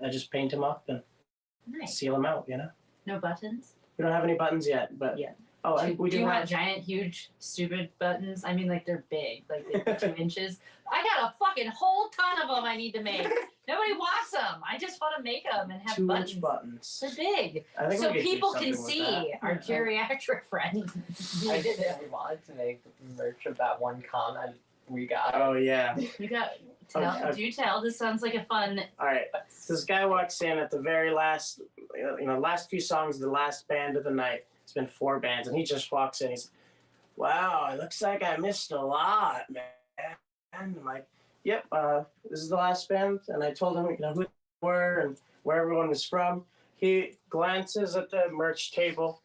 I just paint them up and Nice. seal them out, you know? No buttons? We don't have any buttons yet, but Yeah. oh, and we do do you want have giant, huge, stupid buttons? I mean, like they're big, like they're 2 inches. I got a fucking whole ton of them I need to make. Nobody wants them. I just want to make them and have 2-inch buttons. buttons. They're big, I think so we could do people can something with see that. our geriatric friend. I did really wanted to make merch of that one comment we got. Oh yeah. You got tell? Okay. Do tell? This sounds like a fun. All right. So this guy walks in at the very last, last few songs of the last band of the night. It's been 4 bands, and he just walks in. He's, wow, it looks like I missed a lot, man. And I'm like, yep, this is the last band. And I told him, who they were and where everyone was from. He glances at the merch table,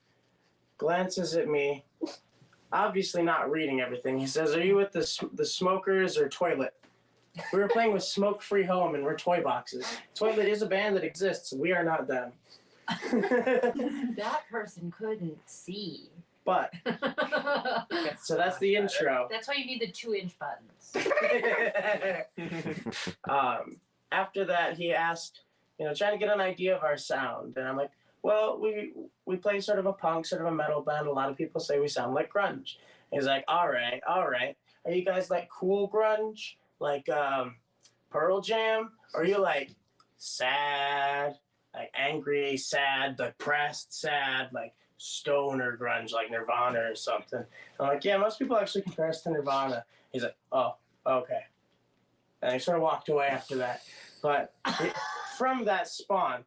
glances at me, obviously not reading everything. He says, are you with the Smokers or Toilet? We were playing with Smoke Free Home and we're Toyboxes. Toilet is a band that exists. We are not them. That person couldn't see. But, so that's the intro. That's why you need the 2-inch buttons. After that, he asked, trying to get an idea of our sound. And I'm like, well, we play sort of a punk, sort of a metal band. A lot of people say we sound like grunge. And he's like, all right. Are you guys like cool grunge? Like Pearl Jam? Or are you like sad, like angry, sad, depressed, sad, like stoner grunge, like Nirvana or something? I'm like, yeah, most people actually compare us to Nirvana. He's like, oh, okay. And I sort of walked away after that. But from that spawn,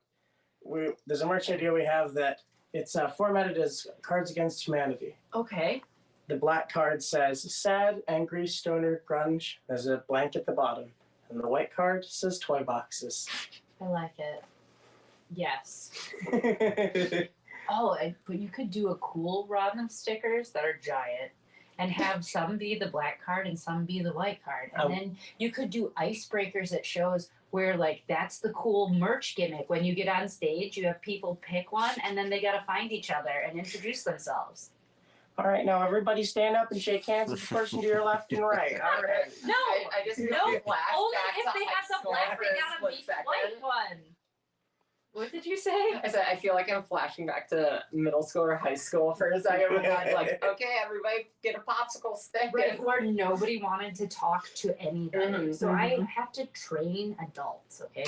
there's a merch idea we have that it's formatted as Cards Against Humanity. Okay. The black card says sad, angry, stoner, grunge. There's a blank at the bottom. And the white card says Toyboxes. I like it. Yes. But you could do a cool run of stickers that are giant and have some be the black card and some be the white card. And then you could do icebreakers at shows where, like, that's the cool merch gimmick. When you get on stage, you have people pick one and then they got to find each other and introduce themselves. All right, now everybody stand up and shake hands with the person to your left and right. All right. No, I just no, feel flashbacks only if to they high have the school black, for they a gotta split be second. white one. What did you say? I said I feel like I'm flashing back to middle school or high school for a second. When I'm like, okay, everybody get a popsicle stick. Right, where nobody wanted to talk to anybody. Mhm, So I have to train adults, okay?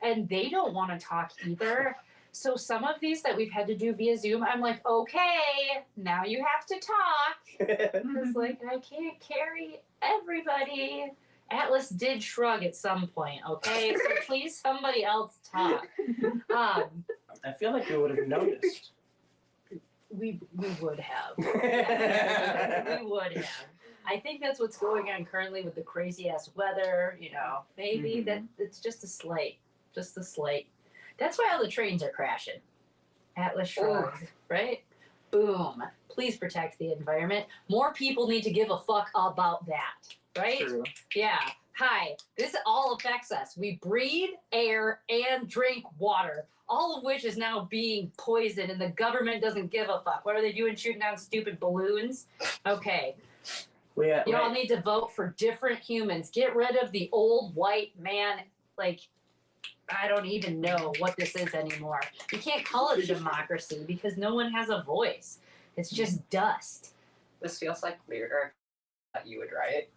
And they don't want to talk either. So some of these that we've had to do via Zoom, I'm like, okay, now you have to talk. Because, like, I can't carry everybody. Atlas did shrug at some point, okay? So please, somebody else talk. I feel like we would have noticed. We would have. We would have. I think that's what's going on currently with the crazy ass weather, maybe that it's just a slight. That's why all the trains are crashing. Atlas shrugged, right? Boom. Please protect the environment. More people need to give a fuck about that, right? True. Yeah. Hi. This all affects us. We breathe air and drink water, all of which is now being poisoned, and the government doesn't give a fuck. What are they doing? Shooting down stupid balloons? Okay. You all need to vote for different humans. Get rid of the old white man like, I don't even know what this is anymore. You can't call it a democracy because no one has a voice. It's just dust. This feels like lyric that you would write.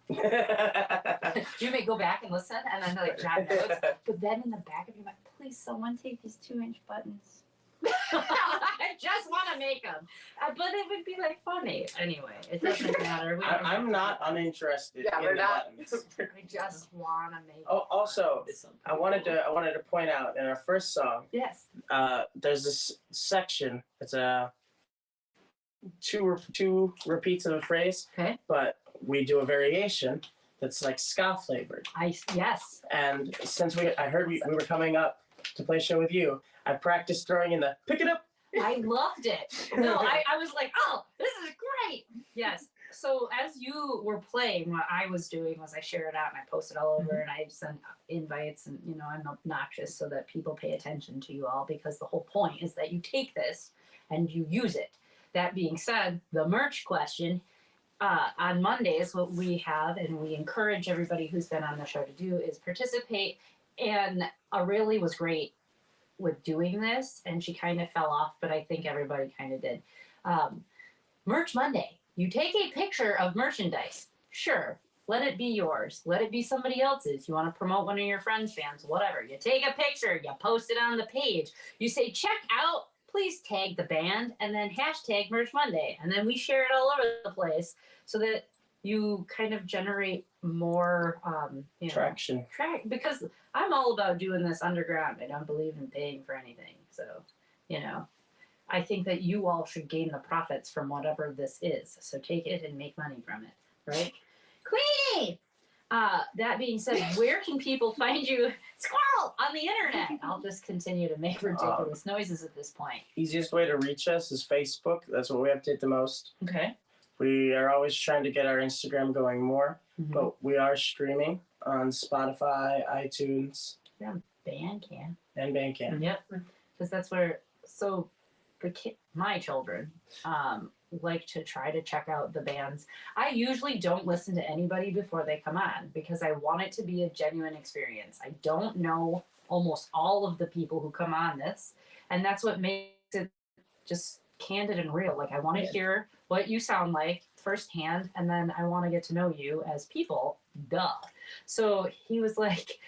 You may go back and listen and then like jot notes, but then in the back of your mind, please someone take these 2-inch buttons. I just want to make them, but it would be like funny anyway. It doesn't matter. I'm not uninterested in we're the not. buttons. I just want to make. Oh, also, I wanted to point out in our first song, Yes. there's this section. It's a two repeats of a phrase. Okay. But we do a variation that's like ska flavored. Yes. And since I heard we were coming up to play a show with you, I practiced throwing in the pick it up. I loved it. No, I was like, oh, this is great. Yes. So as you were playing, what I was doing was I share it out and I post it all over and I send invites and, you know, I'm obnoxious so that people pay attention to you all because the whole point is that you take this and you use it. That being said, the merch question, on Mondays, what we have and we encourage everybody who's been on the show to do is participate. And Aurelie was great with doing this and she kind of fell off, but I think everybody kind of did. Merch Monday. You take a picture of merchandise. Sure, let it be yours. Let it be somebody else's. You want to promote one of your friends' fans, whatever. You take a picture, you post it on the page. You say, check out, please tag the band, and then hashtag Merch Monday. And then we share it all over the place so that you kind of generate more Traction. Because I'm all about doing this underground. I don't believe in paying for anything. So, you know. I think that you all should gain the profits from whatever this is. So take it and make money from it, right? Queenie! That being said, where can people find you? Squirrel! On the internet. I'll just continue to make ridiculous noises at this point. Easiest way to reach us is Facebook. That's what we update the most. Okay. We are always trying to get our Instagram going more, but we are streaming on Spotify, iTunes. Yeah, Bandcamp. And Bandcamp. Yep. Because that's where, so my children like to try to check out the bands. I usually don't listen to anybody before they come on because I want it to be a genuine experience. I don't know almost all of the people who come on this, and that's what makes it just candid and real. Like I want to hear what you sound like firsthand, and then I want to get to know you as people. Duh. So he was like,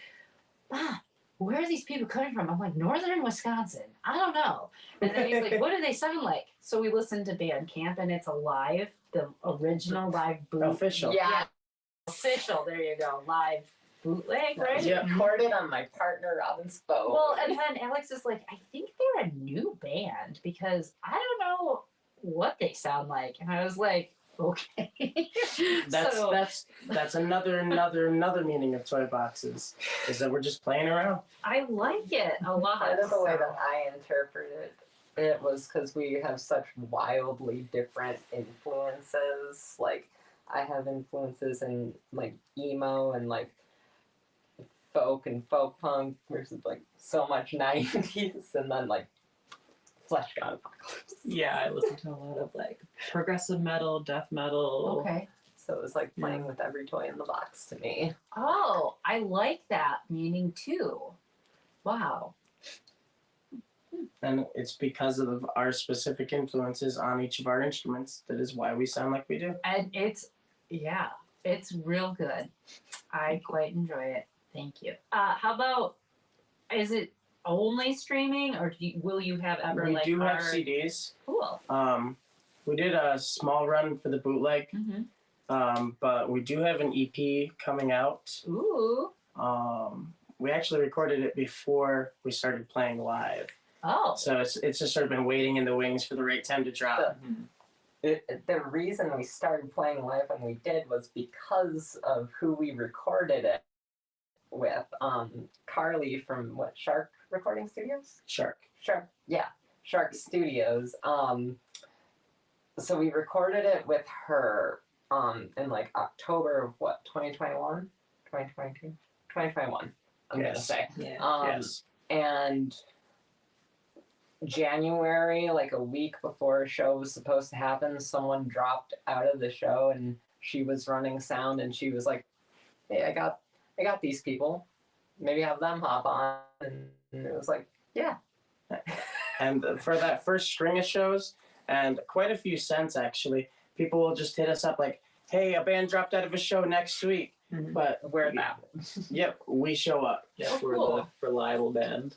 "Ah, where are these people coming from?" I'm like, Northern Wisconsin. I don't know. And then he's like, what do they sound like? So we listened to Bandcamp, and it's a live, the original live bootleg. Official. Yeah. Official. There you go. Live bootleg, right? Yeah. Recorded on my partner Robin's phone. Well, and then Alex is like, I think they're a new band because I don't know what they sound like. And I was like, okay. That's another meaning of Toyboxes is that we're just playing around. I like it a lot. Part of the way that I interpreted it was because we have such wildly different influences. Like I have influences in like emo and like folk and folk punk versus like so much 90s and then like Flesh God Apocalypse. Yeah, I listen to a lot of like progressive metal, death metal. Okay. So it was like playing with every toy in the box to me. Oh, I like that meaning too. Wow. And it's because of our specific influences on each of our instruments that is why we sound like we do. And it's real good. I quite enjoy it. Thank you. How about, is it only streaming or will you have ever We like do have hard- CDs. Cool. We did a small run for the bootleg, but we do have an EP coming out. Ooh. We actually recorded it before we started playing live. Oh. So it's just sort of been waiting in the wings for the right time to drop. The reason we started playing live when we did was because of who we recorded it with. Carly from Shark Recording Studios? Shark, yeah. Shark Studios. So we recorded it with her in like October of 2021? 2022? 2021, I'm gonna say. Yeah. Yes. And January, like a week before a show was supposed to happen, someone dropped out of the show and she was running sound and she was like, hey, I got these people. maybe have them hop on, and it was like, yeah. And for that first string of shows, and quite a few cents actually, people will just hit us up like, hey, a band dropped out of a show next week. But We're that. Yep, we show up. Yeah, we're cool. the reliable band.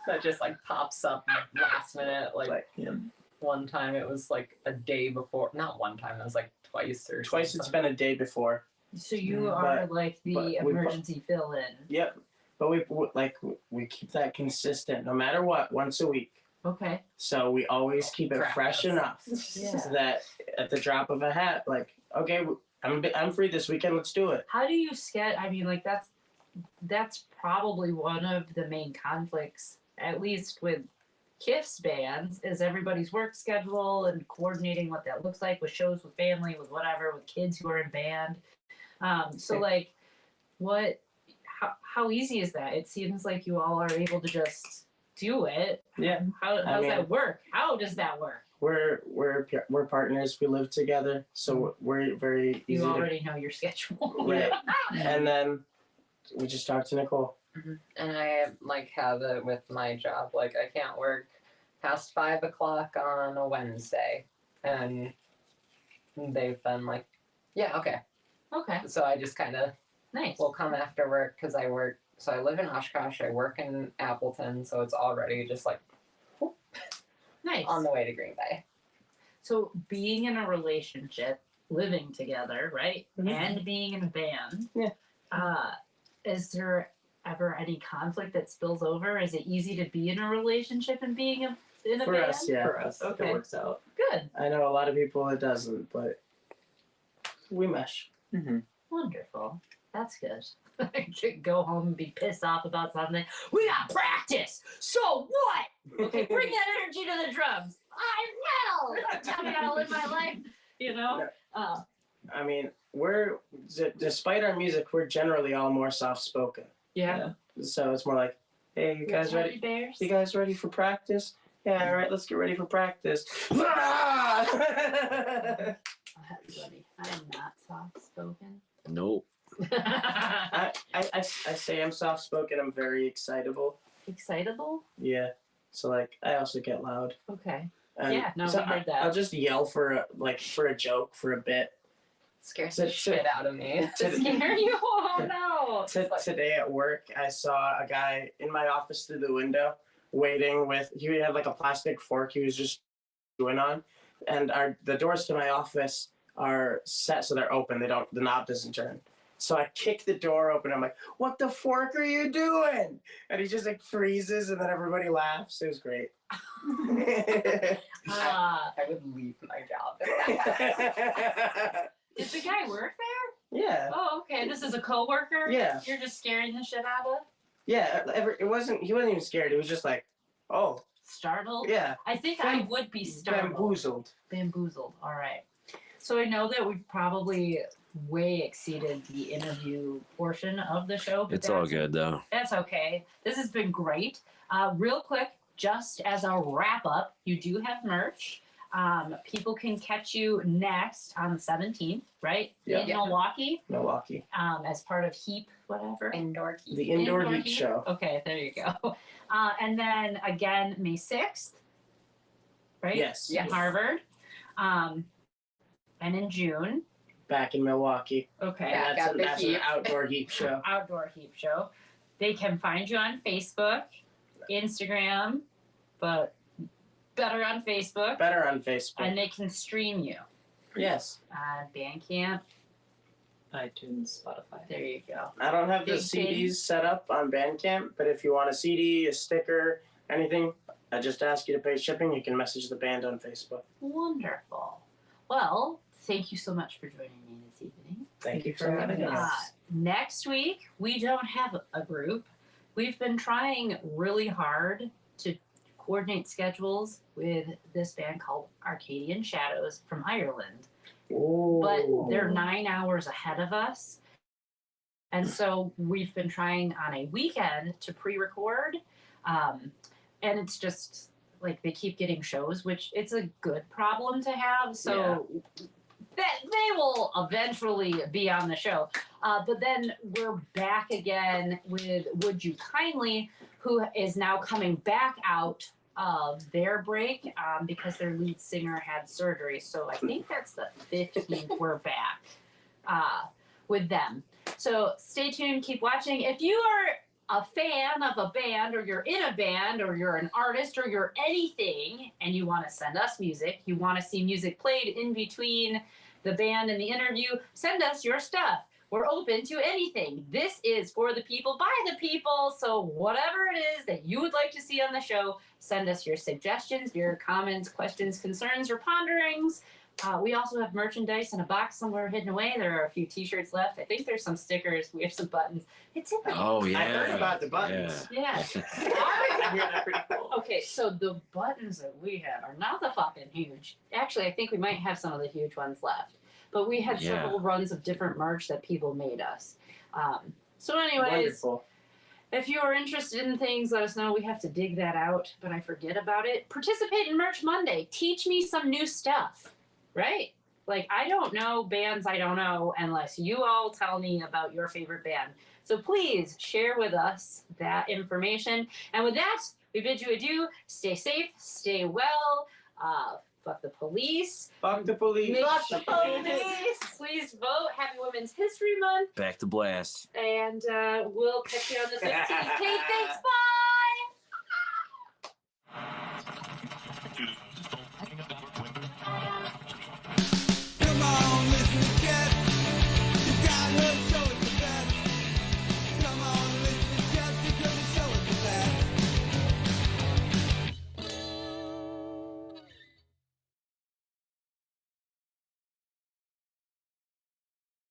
That just like pops up last minute. Like Yeah. one time it was like a day before. Not one time, it was like twice or Twice it's something. been a day before. So you are like but the we- emergency fill-in. Yep. But we keep that consistent no matter what, once a week. Okay. So we always keep it fresh Practice. enough Yeah. so that at the drop of a hat, like, okay, I'm free this weekend, let's do it. How do you I mean, like that's probably one of the main conflicts, at least with KIF's bands, is everybody's work schedule and coordinating what that looks like with shows, with family, with whatever, with kids who are in band. So like, how easy is that? It seems like you all are able to just do it. Yeah. How I does mean- that work? How does that work? We're partners. We live together, so we're very easy You already know your schedule. Right. And then we just talk to Nicole. And I like have it with my job. Like I can't work past 5 o'clock on a Wednesday, and they've been like, yeah, okay. Okay. So I just kind of Nice. will come after work because I work. So I live in Oshkosh. I work in Appleton, so it's already just like Nice. on the way to Green Bay. So being in a relationship, living together, right? And being in a band. Yeah. Is there ever any conflict that spills over? Is it easy to be in a relationship and being in a For band? us, yeah. For us, Okay. it works out. Good. I know a lot of people it doesn't, but we mesh. Wonderful. That's good. I could go home and be pissed off about something. We got practice. So what? Okay, bring that energy to the drums. I will. Tell me how to live my life. You know. I mean, despite our music, we're generally all more soft-spoken. Yeah. So it's more like, hey, you guys ready? Bears. You guys ready for practice? Yeah, all right, let's get ready for practice. Buddy, I'm not soft spoken. Nope. I say I'm soft-spoken. I'm very excitable. Excitable? Yeah. So like, I also get loud. Okay. And Yeah, no, so we heard that. I'll just yell for a joke for a bit. Scares the shit out of me. Scare you? Oh no. Today at work, I saw a guy in my office through the window waiting with. He had like a plastic fork. He was just chewing on, and the doors to my office are set so they're open. The knob doesn't turn. So I kick the door open. I'm like, "What the fork are you doing?" And he just like freezes, and then everybody laughs. It was great. I would leave my job if that happened. Did the guy work there? Yeah. Oh, okay. This is a coworker. Yeah. You're just scaring the shit out of. Yeah. He wasn't even scared. He was just like, "Oh." Startled. Yeah. I think I would be startled. Bamboozled. Bamboozled. All right. So I know that we've probably way exceeded the interview portion of the show. But It's all good though. That's okay. This has been great. Real quick, just as a wrap up, you do have merch. People can catch you next on the 17th, right? Yeah. In Milwaukee. Milwaukee. As part of HEAP, whatever. Indoor heat. The Indoor Heat Show. Okay, there you go. And then again, May 6th, right? Yes. In Harvard. And in June. Back in Milwaukee. Okay. And that's an outdoor heat show. Outdoor heap show. They can find you on Facebook, Instagram, but better on Facebook. Better on Facebook. And they can stream you. Yes. On Bandcamp. iTunes, Spotify. There you go. I don't have the Big CDs set up on Bandcamp, but if you want a CD, a sticker, anything, I just ask you to pay shipping. You can message the band on Facebook. Wonderful. Well, thank you so much for joining me this evening. Thank you for having us. Next week, we don't have a group. We've been trying really hard to coordinate schedules with this band called Arcadian Shadows from Ireland. Ooh. But they're 9 hours ahead of us. And so we've been trying on a weekend to pre-record. And it's just like they keep getting shows, which it's a good problem to have. So that they will eventually be on the show. But then we're back again with Would You Kindly, who is now coming back out of their break because their lead singer had surgery. So I think that's the 15th we're back with them. So stay tuned, keep watching. If you are a fan of a band, or you're in a band, or you're an artist, or you're anything, and you want to send us music, you want to see music played in between the band and the interview, send us your stuff. We're open to anything. This is for the people, by the people. So whatever it is that you would like to see on the show, send us your suggestions, your comments, questions, concerns, or ponderings. We also have merchandise in a box somewhere hidden away. There are a few t-shirts left. I think there's some stickers. We have some buttons. It's in the Oh yeah. I heard about the buttons. Yeah. I hear they're pretty cool. Okay, so the buttons that we have are not the fucking huge. Actually, I think we might have some of the huge ones left. But we had several runs of different merch that people made us. So anyways, Wonderful. if you are interested in things, let us know. We have to dig that out, but I forget about it. Participate in Merch Monday. Teach me some new stuff, right? Like, I don't know bands I don't know unless you all tell me about your favorite band. So please share with us that information. And with that, we bid you adieu. Stay safe, stay well. Fuck the police. Fuck the police. Fuck the police. Please vote. Happy Women's History Month. Back to blast. And we'll catch you on the 15th. Okay, thanks. Bye.